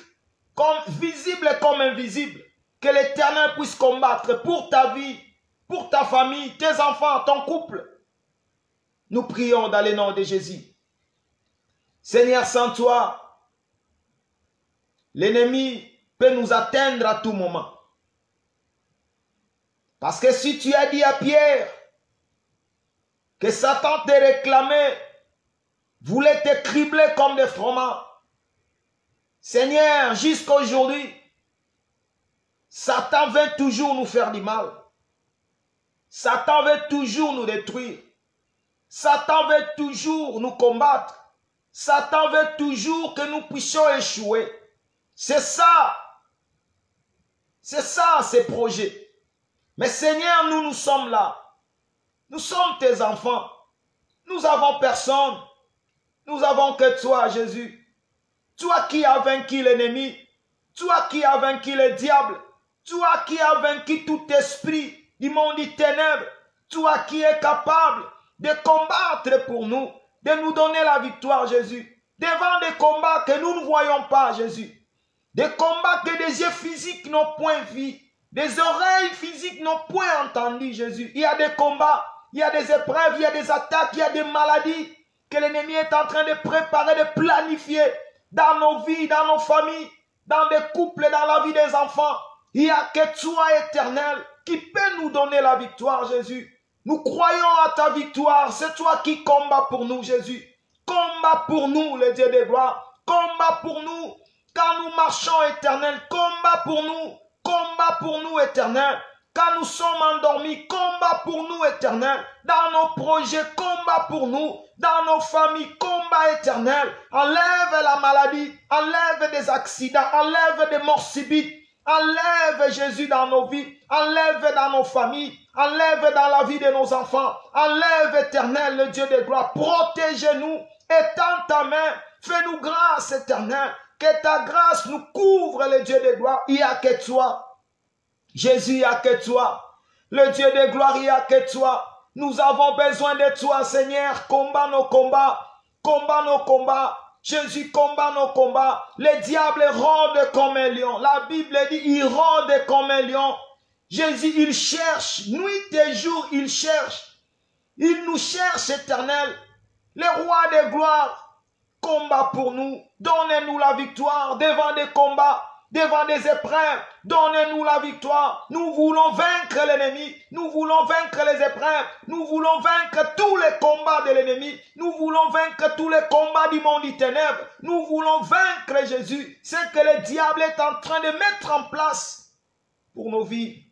comme visibles comme invisibles. Que l'Éternel puisse combattre pour ta vie, pour ta famille, tes enfants, ton couple. Nous prions dans le nom de Jésus. Seigneur, sans toi, l'ennemi peut nous atteindre à tout moment. Parce que si tu as dit à Pierre que Satan te réclamait, voulait te cribler comme des froment, Seigneur, jusqu'à aujourd'hui, Satan veut toujours nous faire du mal. Satan veut toujours nous détruire. Satan veut toujours nous combattre. Satan veut toujours que nous puissions échouer. C'est ça. C'est ça, ces projets. Mais Seigneur, nous sommes là. Nous sommes tes enfants. Nous avons personne. Nous avons que toi, Jésus. Toi qui as vaincu l'ennemi. Toi qui as vaincu le diable. Toi qui as vaincu tout esprit du monde des ténèbres. Toi qui es capable de combattre pour nous. De nous donner la victoire, Jésus. Devant des combats que nous ne voyons pas, Jésus. Des combats que des yeux physiques n'ont point vu. Des oreilles physiques n'ont point entendu, Jésus. Il y a des combats, il y a des épreuves, il y a des attaques, il y a des maladies que l'ennemi est en train de préparer, de planifier dans nos vies, dans nos familles, dans des couples, dans la vie des enfants. Il n'y a que toi, Éternel, qui peut nous donner la victoire, Jésus. Nous croyons à ta victoire. C'est toi qui combats pour nous, Jésus. Combat pour nous, le Dieu de gloire. Combat pour nous. Quand nous marchons, Éternel, combat pour nous. Combat pour nous, Éternel. Quand nous sommes endormis, combat pour nous, Éternel. Dans nos projets, combat pour nous. Dans nos familles, combat, Éternel. Enlève la maladie. Enlève des accidents. Enlève des morts subites. Enlève Jésus dans nos vies. Enlève dans nos familles. Enlève dans la vie de nos enfants. Enlève, Éternel, le Dieu de gloire. Protège-nous. Étends ta main. Fais-nous grâce, Éternel. Que ta grâce nous couvre, le Dieu de gloire. Il n'y a que toi. Jésus, il n'y a que toi. Le Dieu de gloire, il n'y a que toi. Nous avons besoin de toi, Seigneur. Combat nos combats. Combat nos combats. Jésus combat nos combats. Le diable rôde comme un lion. La Bible dit, il rôde comme un lion. Jésus, il cherche. Nuit et jour, il cherche. Il nous cherche, Éternel. Le roi de gloire, combat pour nous. Donnez-nous la victoire devant des combats, devant des épreuves. Donnez-nous la victoire. Nous voulons vaincre l'ennemi. Nous voulons vaincre les épreuves. Nous voulons vaincre tous les combats de l'ennemi. Nous voulons vaincre tous les combats du monde des ténèbres. Nous voulons vaincre Jésus. C'est que le diable est en train de mettre en place pour nos vies,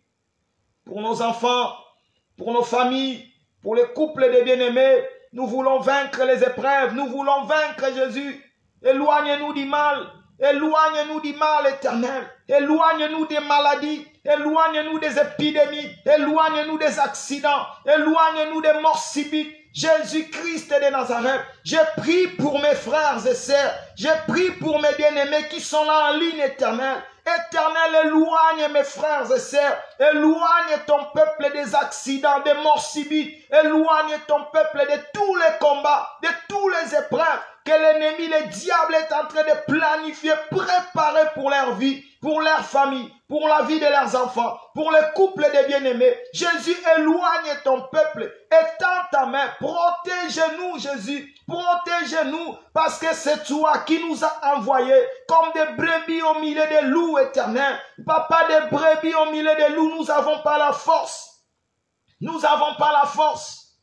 pour nos enfants, pour nos familles, pour les couples des bien-aimés. Nous voulons vaincre les épreuves. Nous voulons vaincre Jésus. Éloigne-nous du mal. Éloigne-nous du mal éternel. Éloigne-nous des maladies. Éloigne-nous des épidémies. Éloigne-nous des accidents. Éloigne-nous des morts subites. Jésus-Christ de Nazareth, j'ai prié pour mes frères et sœurs. J'ai prié pour mes bien-aimés qui sont là en ligne, éternel. Éternel, éloigne mes frères et sœurs. Éloigne ton peuple des accidents, des morts subites. Éloigne ton peuple de tous les combats, de tous les épreuves que l'ennemi, le diable est en train de planifier, préparer pour leur vie, pour leur famille, pour la vie de leurs enfants, pour les couples des bien-aimés. Jésus, éloigne ton peuple. Étends ta main. Protège-nous, Jésus. Protège-nous parce que c'est toi qui nous as envoyés comme des brebis au milieu des loups éternels. Papa, des brebis au milieu des loups, nous n'avons pas la force. Nous n'avons pas la force.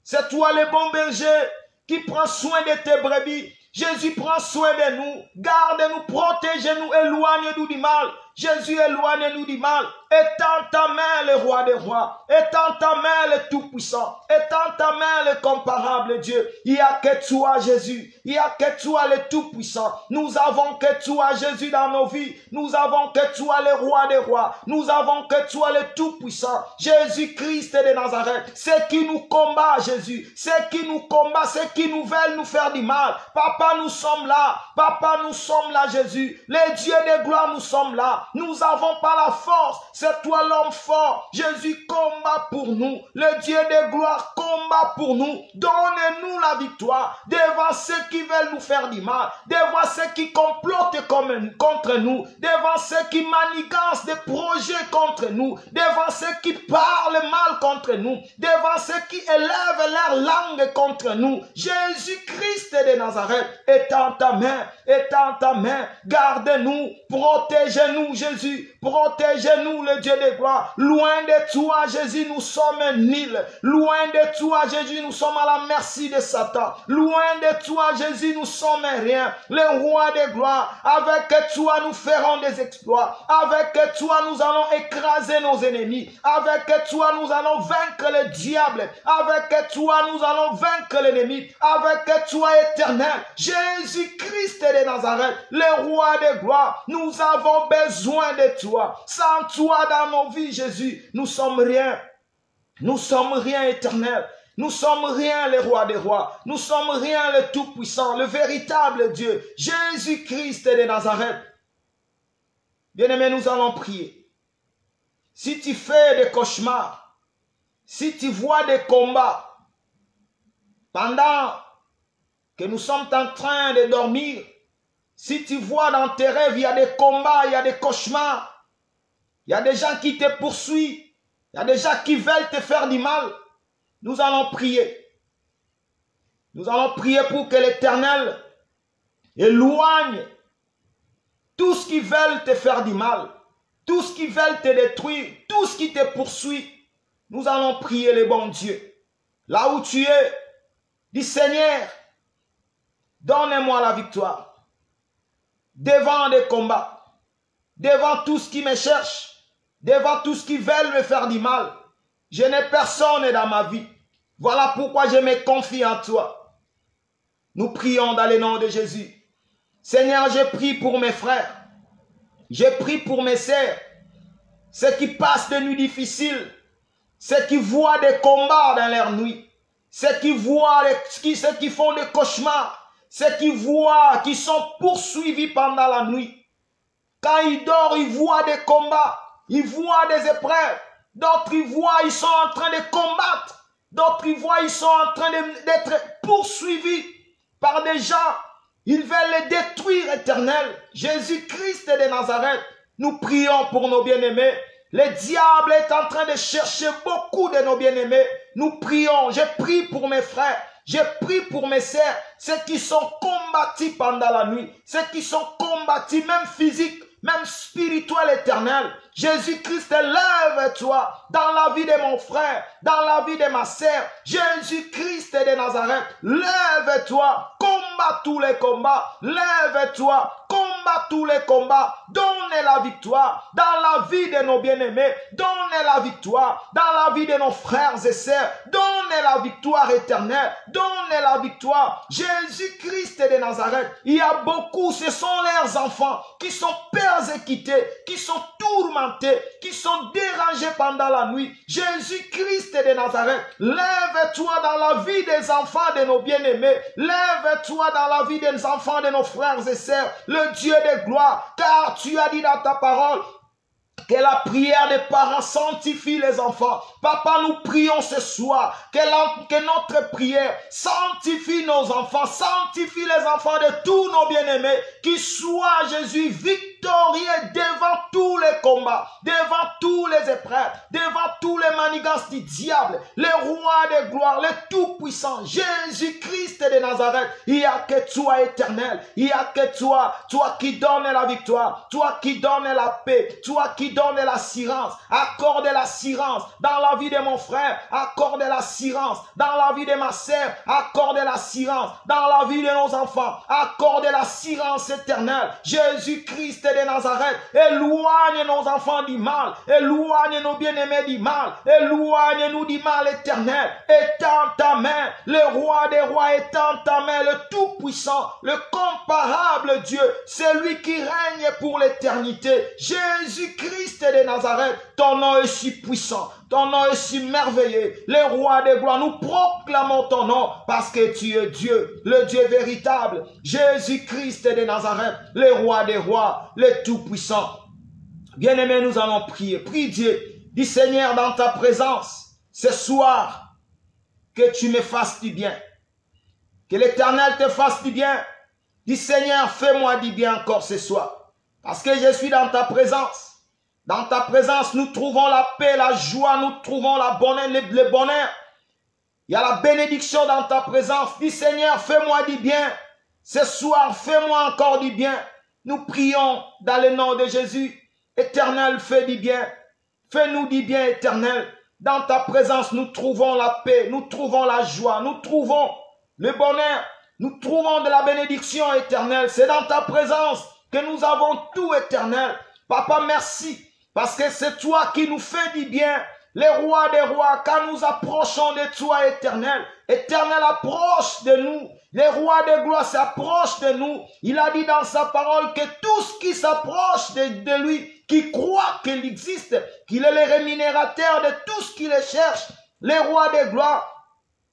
C'est toi le bon berger qui prend soin de tes brebis. Jésus prend soin de nous. Garde-nous, protège-nous, éloigne-nous du mal. Jésus, éloigne-nous du mal. Étends ta main, le roi des rois. Étends ta main, le tout-puissant. Étends ta main, le comparable Dieu. Il n'y a que toi, Jésus. Il n'y a que toi, le tout-puissant. Nous avons que toi, Jésus, dans nos vies. Nous avons que toi, le roi des rois. Nous avons que toi, le tout-puissant. Jésus-Christ de Nazareth. C'est qui nous combat, Jésus. C'est qui nous combat. C'est qui nous veulent nous faire du mal. Papa, nous sommes là. Papa, nous sommes là, Jésus. Les dieux de gloire, nous sommes là. Nous n'avons pas la force. C'est toi l'homme fort. Jésus combat pour nous. Le Dieu de gloire combat pour nous. Donnez-nous la victoire devant ceux qui veulent nous faire du mal, devant ceux qui complotent contre nous, devant ceux qui manigancent des projets contre nous, devant ceux qui parlent mal contre nous, devant ceux qui élèvent leur langue contre nous. Jésus-Christ de Nazareth, étends ta main, garde-nous, protège-nous, Jésus, protège-nous, le Dieu de gloire. Loin de toi, Jésus, nous sommes nuls. Loin de toi, Jésus, nous sommes à la merci de Satan. Loin de toi, Jésus, nous sommes rien. Le roi de gloire, avec toi, nous ferons des exploits. Avec toi, nous allons écraser nos ennemis. Avec toi, nous allons vaincre le diable. Avec toi, nous allons vaincre l'ennemi. Avec toi, éternel, Jésus-Christ de Nazareth, le roi de gloire, nous avons besoin de toi. Sans toi dans nos vies, Jésus, nous sommes rien. Nous sommes rien, éternel. Nous sommes rien, le roi des rois. Nous sommes rien, le tout-puissant, le véritable Dieu, Jésus-Christ de Nazareth. Bien-aimés, nous allons prier. Si tu fais des cauchemars, si tu vois des combats, pendant que nous sommes en train de dormir, si tu vois dans tes rêves, il y a des combats, il y a des cauchemars, il y a des gens qui te poursuivent, il y a des gens qui veulent te faire du mal, nous allons prier. Nous allons prier pour que l'Éternel éloigne tout ce qui veut te faire du mal, tout ce qui veut te détruire, tout ce qui te poursuit. Nous allons prier le bon Dieu. Là où tu es, dis Seigneur, donne-moi la victoire. Devant des combats, devant tout ce qui me cherche, devant tout ce qui veut me faire du mal. Je n'ai personne dans ma vie. Voilà pourquoi je me confie en toi. Nous prions dans le nom de Jésus. Seigneur, je prie pour mes frères. Je prie pour mes sœurs. Ceux qui passent des nuits difficiles. Ceux qui voient des combats dans leur nuit. Ceux qui voient, ceux qui font des cauchemars. Ceux qui voient, qui sont poursuivis pendant la nuit. Quand ils dorment, ils voient des combats. Ils voient des épreuves. D'autres, ils voient, ils sont en train de combattre. D'autres, ils voient, ils sont en train d'être poursuivis par des gens. Ils veulent les détruire, éternel. Jésus-Christ de Nazareth, nous prions pour nos bien-aimés. Le diable est en train de chercher beaucoup de nos bien-aimés. Nous prions. Je prie pour mes frères. Je prie pour mes sœurs. Ceux qui sont combattus pendant la nuit. Ceux qui sont combattus, même physiques, même spirituel, éternel. Jésus-Christ, lève-toi dans la vie de mon frère, dans la vie de ma sœur. Jésus-Christ de Nazareth, lève-toi, combat tous les combats. Lève-toi, combat combat tous les combats. Donnez la victoire dans la vie de nos bien-aimés. Donnez la victoire dans la vie de nos frères et sœurs. Donnez la victoire éternelle. Donnez la victoire. Jésus-Christ de Nazareth. Il y a beaucoup, ce sont leurs enfants qui sont persécutés, qui sont tourmentés, qui sont dérangés pendant la nuit. Jésus-Christ de Nazareth, lève-toi dans la vie des enfants de nos bien-aimés. Lève-toi dans la vie des enfants de nos frères et sœurs, le Dieu de gloire, car tu as dit dans ta parole que la prière des parents sanctifie les enfants. Papa, nous prions ce soir que notre prière sanctifie nos enfants, sanctifie les enfants de tous nos bien-aimés, qu'ils soient, Jésus, victorieux devant tous les combats, devant tous les épreuves, devant tous les manigances du diable, le roi de gloire, le tout-puissant, Jésus-Christ de Nazareth. Il n'y a que toi éternel, il n'y a que toi, toi qui donnes la victoire, toi qui donnes la paix, toi qui donne l'assurance, accorde l'assurance dans la vie de mon frère, accorde l'assurance dans la vie de ma sœur, accorde l'assurance dans la vie de nos enfants, accorde l'assurance éternelle. Jésus-Christ de Nazareth, éloigne nos enfants du mal, éloigne nos bien-aimés du mal, éloigne-nous du mal éternel. Étends ta main, le roi des rois, étends ta main, le tout-puissant, le comparable Dieu, celui qui règne pour l'éternité. Jésus-Christ de Nazareth, ton nom est si puissant, ton nom est si merveilleux, le roi des gloires, nous proclamons ton nom parce que tu es Dieu, le Dieu véritable, Jésus-Christ de Nazareth, le roi des rois, le tout-puissant. Bien-aimés, nous allons prier. Prie Dieu, dis Seigneur, dans ta présence, ce soir, que tu me fasses du bien, que l'Éternel te fasse du bien. Dis Seigneur, fais-moi du bien encore ce soir, parce que je suis dans ta présence. Dans ta présence, nous trouvons la paix, la joie, nous trouvons la bonheur, le bonheur. Il y a la bénédiction dans ta présence. Dis Seigneur, fais-moi du bien. Ce soir, fais-moi encore du bien. Nous prions dans le nom de Jésus. Éternel, fais du bien. Fais-nous du bien, éternel. Dans ta présence, nous trouvons la paix, nous trouvons la joie, nous trouvons le bonheur, nous trouvons de la bénédiction éternelle. C'est dans ta présence que nous avons tout éternel. Papa, merci. Parce que c'est toi qui nous fais du bien, les rois des rois, quand nous approchons de toi, éternel. Éternel, approche de nous. Les rois de gloire s'approchent de nous. Il a dit dans sa parole que tout ce qui s'approche de lui, qui croit qu'il existe, qu'il est le rémunérateur de tout ce qui le cherche, les rois de gloire,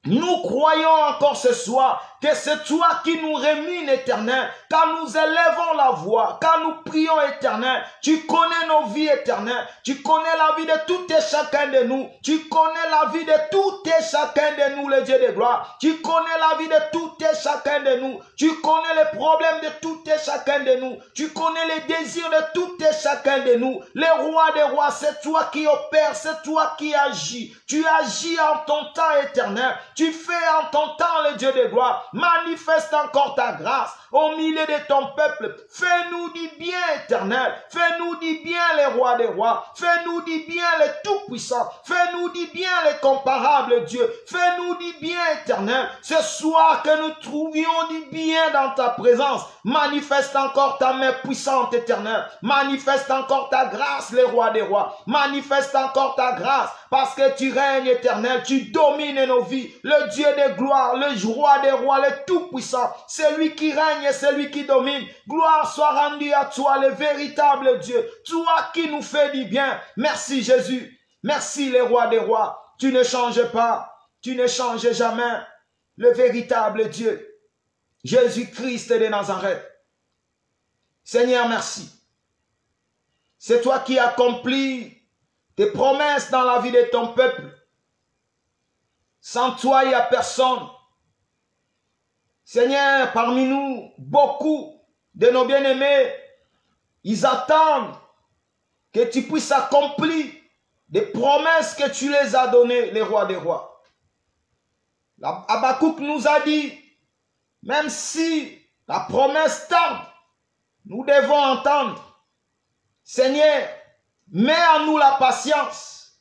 nous croyons encore ce soir que c'est toi qui nous rémunères, éternel. Quand nous élevons la voix, quand nous prions, éternel, tu connais nos vies, éternel. Tu connais la vie de tout et chacun de nous. Tu connais la vie de tout et chacun de nous, le Dieu de gloire. Tu connais la vie de tout et chacun de nous. Tu connais les problèmes de tout et chacun de nous. Tu connais les désirs de tout et chacun de nous. Les rois des rois, c'est toi qui opères, c'est toi qui agis. Tu agis en ton temps, éternel. Tu fais en ton temps, le Dieu de gloire. Manifeste encore ta grâce au milieu de ton peuple. Fais-nous du bien, éternel. Fais-nous du bien, les rois des rois. Fais-nous du bien, les tout-puissants. Fais-nous du bien, les comparables, Dieu. Fais-nous du bien, éternel. Ce soir que nous trouvions du bien dans ta présence. Manifeste encore ta main puissante, éternel. Manifeste encore ta grâce, les rois des rois. Manifeste encore ta grâce parce que tu règnes, éternel. Tu domines nos vies. Le Dieu de gloire, le roi des rois, le tout-puissant, celui qui règne et celui qui domine. Gloire soit rendue à toi, le véritable Dieu, toi qui nous fais du bien. Merci Jésus, merci les rois des rois. Tu ne changes pas, tu ne changes jamais. Le véritable Dieu, Jésus-Christ de Nazareth. Seigneur, merci. C'est toi qui accomplis tes promesses dans la vie de ton peuple. Sans toi, il n'y a personne. Seigneur, parmi nous, beaucoup de nos bien-aimés, ils attendent que tu puisses accomplir des promesses que tu les as données, les rois des rois. Habakkuk nous a dit, même si la promesse tarde, nous devons entendre. Seigneur, mets en nous la patience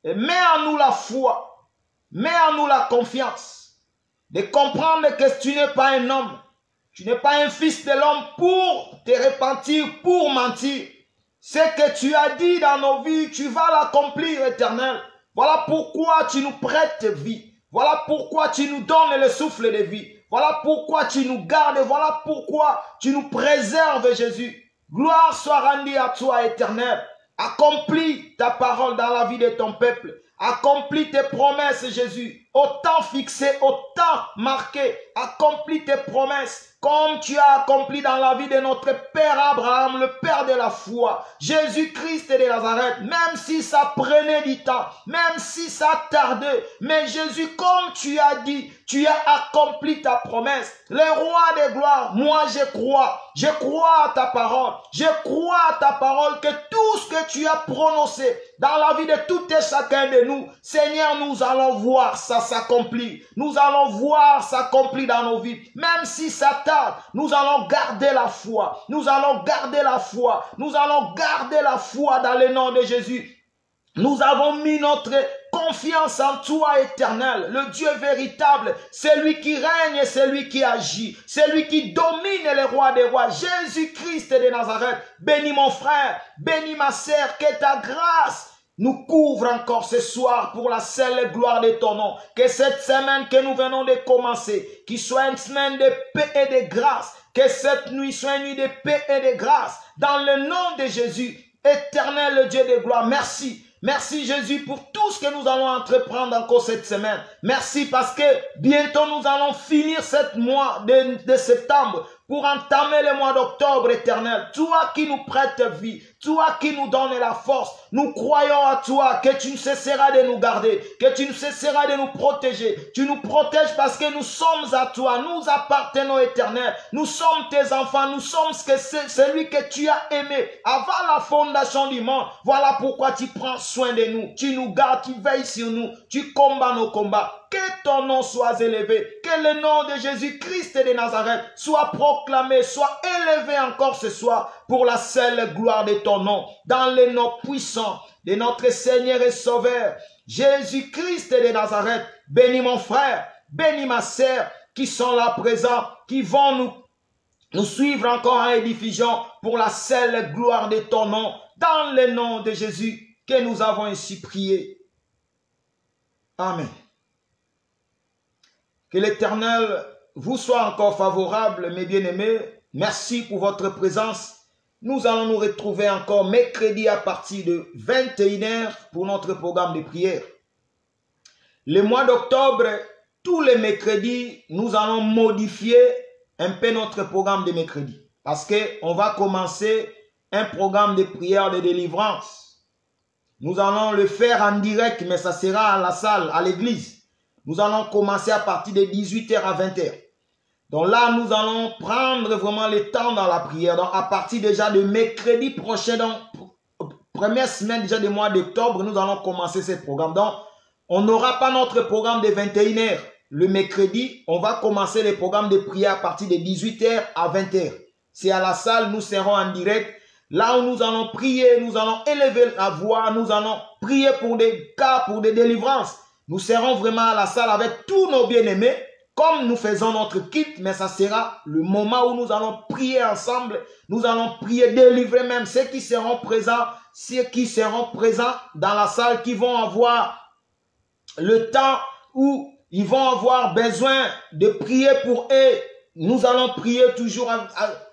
et mets en nous la foi. Mets en nous la confiance de comprendre que tu n'es pas un homme Tu n'es pas un fils de l'homme pour te repentir, pour mentir. Ce que tu as dit dans nos vies, tu vas l'accomplir, Éternel. Voilà pourquoi tu nous prêtes vie. Voilà pourquoi tu nous donnes le souffle de vie. Voilà pourquoi tu nous gardes. Voilà pourquoi tu nous préserves, Jésus. Gloire soit rendue à toi, Éternel. Accomplis ta parole dans la vie de ton peuple. Accomplis tes promesses, Jésus. Au temps fixé, au temps marqué. Accomplis tes promesses comme tu as accompli dans la vie de notre Père Abraham, le Père de la foi. Jésus-Christ de Nazareth, même si ça prenait du temps, même si ça tardait. Mais Jésus, comme tu as dit, tu as accompli ta promesse. Le roi de gloire, moi je crois à ta parole. Je crois à ta parole que tout ce que tu as prononcé dans la vie de tout et chacun de nous, Seigneur, nous allons voir ça s'accomplir. Nous allons voir s'accomplir dans nos vies. Même si ça tarde, nous allons garder la foi. Nous allons garder la foi. Nous allons garder la foi dans le nom de Jésus. Nous avons mis notre confiance en toi, Éternel, le Dieu véritable, celui qui règne et celui qui agit, celui qui domine les rois des rois, Jésus-Christ de Nazareth. Bénis mon frère, bénis ma sœur, que ta grâce nous couvre encore ce soir pour la seule gloire de ton nom. Que cette semaine que nous venons de commencer, qui soit une semaine de paix et de grâce, que cette nuit soit une nuit de paix et de grâce, dans le nom de Jésus, Éternel, le Dieu de gloire. Merci. Merci Jésus pour tout ce que nous allons entreprendre encore cette semaine. Merci parce que bientôt nous allons finir ce mois de septembre pour entamer le mois d'octobre, Éternel. Toi qui nous prêtes vie, toi qui nous donnes la force, nous croyons à toi que tu ne cesseras de nous garder, que tu ne cesseras de nous protéger. Tu nous protèges parce que nous sommes à toi, nous appartenons, Éternel. Nous sommes tes enfants, nous sommes celui que tu as aimé avant la fondation du monde. Voilà pourquoi tu prends soin de nous, tu nous gardes, tu veilles sur nous, tu combats nos combats. Que ton nom soit élevé, que le nom de Jésus-Christ de Nazareth soit proclamé, soit élevé encore ce soir pour la seule gloire de ton nom, dans le nom puissant de notre Seigneur et Sauveur, Jésus-Christ de Nazareth. Bénis mon frère, bénis ma sœur qui sont là présents, qui vont nous suivre encore en édifiant pour la seule gloire de ton nom, dans le nom de Jésus que nous avons ainsi prié. Amen. Que l'Éternel vous soit encore favorable, mes bien-aimés. Merci pour votre présence. Nous allons nous retrouver encore mercredi à partir de 21 h pour notre programme de prière. Le mois d'octobre, tous les mercredis, nous allons modifier un peu notre programme de mercredi. Parce qu'on va commencer un programme de prière de délivrance. Nous allons le faire en direct, mais ça sera à la salle, à l'église. Nous allons commencer à partir de 18 h à 20 h. Donc là, nous allons prendre vraiment le temps dans la prière. Donc à partir déjà de mercredi prochain, donc première semaine déjà du mois d'octobre, nous allons commencer ce programme. Donc on n'aura pas notre programme de 21 h. Le mercredi, on va commencer le programme de prière à partir de 18 h à 20 h. C'est à la salle, nous serons en direct. Là où nous allons prier, nous allons élever la voix, nous allons prier pour des cas, pour des délivrances. Nous serons vraiment à la salle avec tous nos bien-aimés, comme nous faisons notre kit, mais ça sera le moment où nous allons prier ensemble. Nous allons prier, délivrer même ceux qui seront présents dans la salle, qui vont avoir le temps où ils vont avoir besoin de prier pour eux. Nous allons prier toujours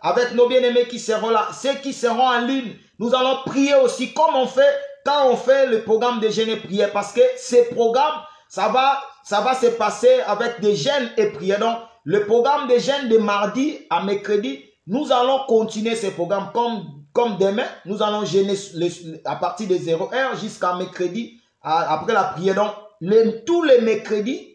avec nos bien-aimés qui seront là. Ceux qui seront en ligne, nous allons prier aussi comme on fait quand on fait le programme de jeûne et prière. Parce que ces programmes, ça va se passer avec des jeûnes et prières. Donc, le programme de jeûne de mardi à mercredi, nous allons continuer ces programmes comme demain. Nous allons jeûner à partir de 0 h jusqu'à mercredi, après la prière. Donc, tous les mercredis,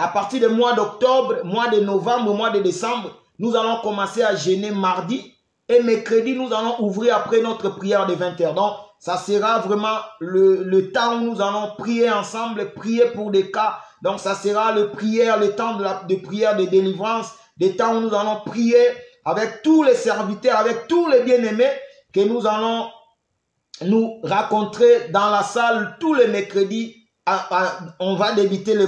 à partir du mois d'octobre, mois de novembre, mois de décembre, nous allons commencer à jeûner mardi. Et mercredi, nous allons ouvrir après notre prière de 20 h. Donc, ça sera vraiment le temps où nous allons prier ensemble, prier pour des cas. Donc, ça sera le temps de prière de délivrance, des temps où nous allons prier avec tous les serviteurs, avec tous les bien-aimés que nous allons nous rencontrer dans la salle tous les mercredis. On va débuter le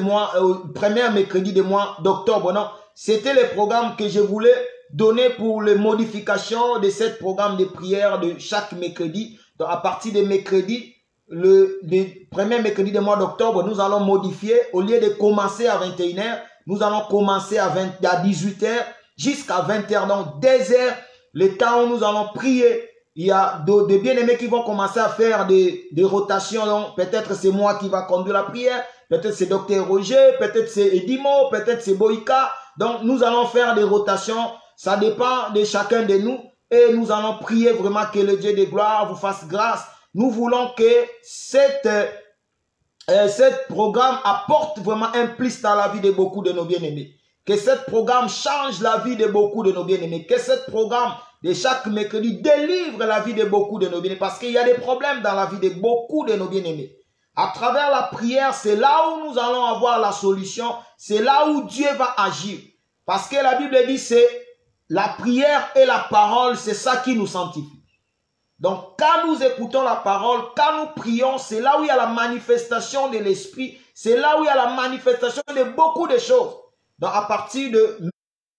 premier mercredi du mois d'octobre. Non, c'était le programme que je voulais donné pour les modifications de ce programme de prière de chaque mercredi. Donc à partir de mercredi, le premier mercredi du mois d'octobre, nous allons modifier. Au lieu de commencer à 21h, nous allons commencer à 18h jusqu'à 20h. Donc 2 heures, le temps où nous allons prier. Il y a des bien-aimés qui vont commencer à faire des rotations. Donc peut-être c'est moi qui va conduire la prière. Peut-être c'est Dr Roger. Peut-être c'est Edimo. Peut-être c'est Boïka. Donc nous allons faire des rotations. Ça dépend de chacun de nous. Et nous allons prier vraiment que le Dieu de gloire vous fasse grâce. Nous voulons que cette programme apporte vraiment un plus dans la vie de beaucoup de nos bien-aimés. Que ce programme change la vie de beaucoup de nos bien-aimés. Que ce programme de chaque mercredi délivre la vie de beaucoup de nos bien-aimés. Parce qu'il y a des problèmes dans la vie de beaucoup de nos bien-aimés. À travers la prière, c'est là où nous allons avoir la solution. C'est là où Dieu va agir. Parce que la Bible dit c'est la prière et la parole, c'est ça qui nous sanctifie. Donc, quand nous écoutons la parole, quand nous prions, c'est là où il y a la manifestation de l'esprit. C'est là où il y a la manifestation de beaucoup de choses. Donc, à partir de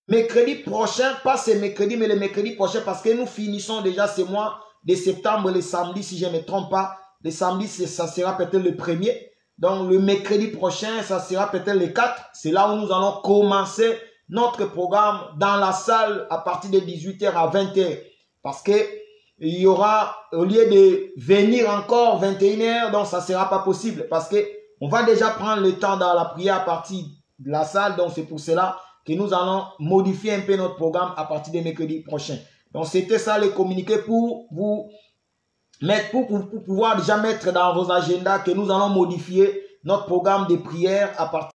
mercredi prochain, pas ce mercredi, mais le mercredi prochain, parce que nous finissons déjà ce mois de septembre, le samedi, si je ne me trompe pas. Le samedi, ça sera peut-être le 1er. Donc, le mercredi prochain, ça sera peut-être le 4. C'est là où nous allons commencer notre programme dans la salle à partir de 18h à 20h. Parce que il y aura, au lieu de venir encore 21h, donc ça ne sera pas possible. Parce que on va déjà prendre le temps dans la prière à partir de la salle. Donc c'est pour cela que nous allons modifier un peu notre programme à partir de mercredi prochain. Donc c'était ça les communiqués pour vous mettre, pour pouvoir déjà mettre dans vos agendas que nous allons modifier notre programme de prière à partir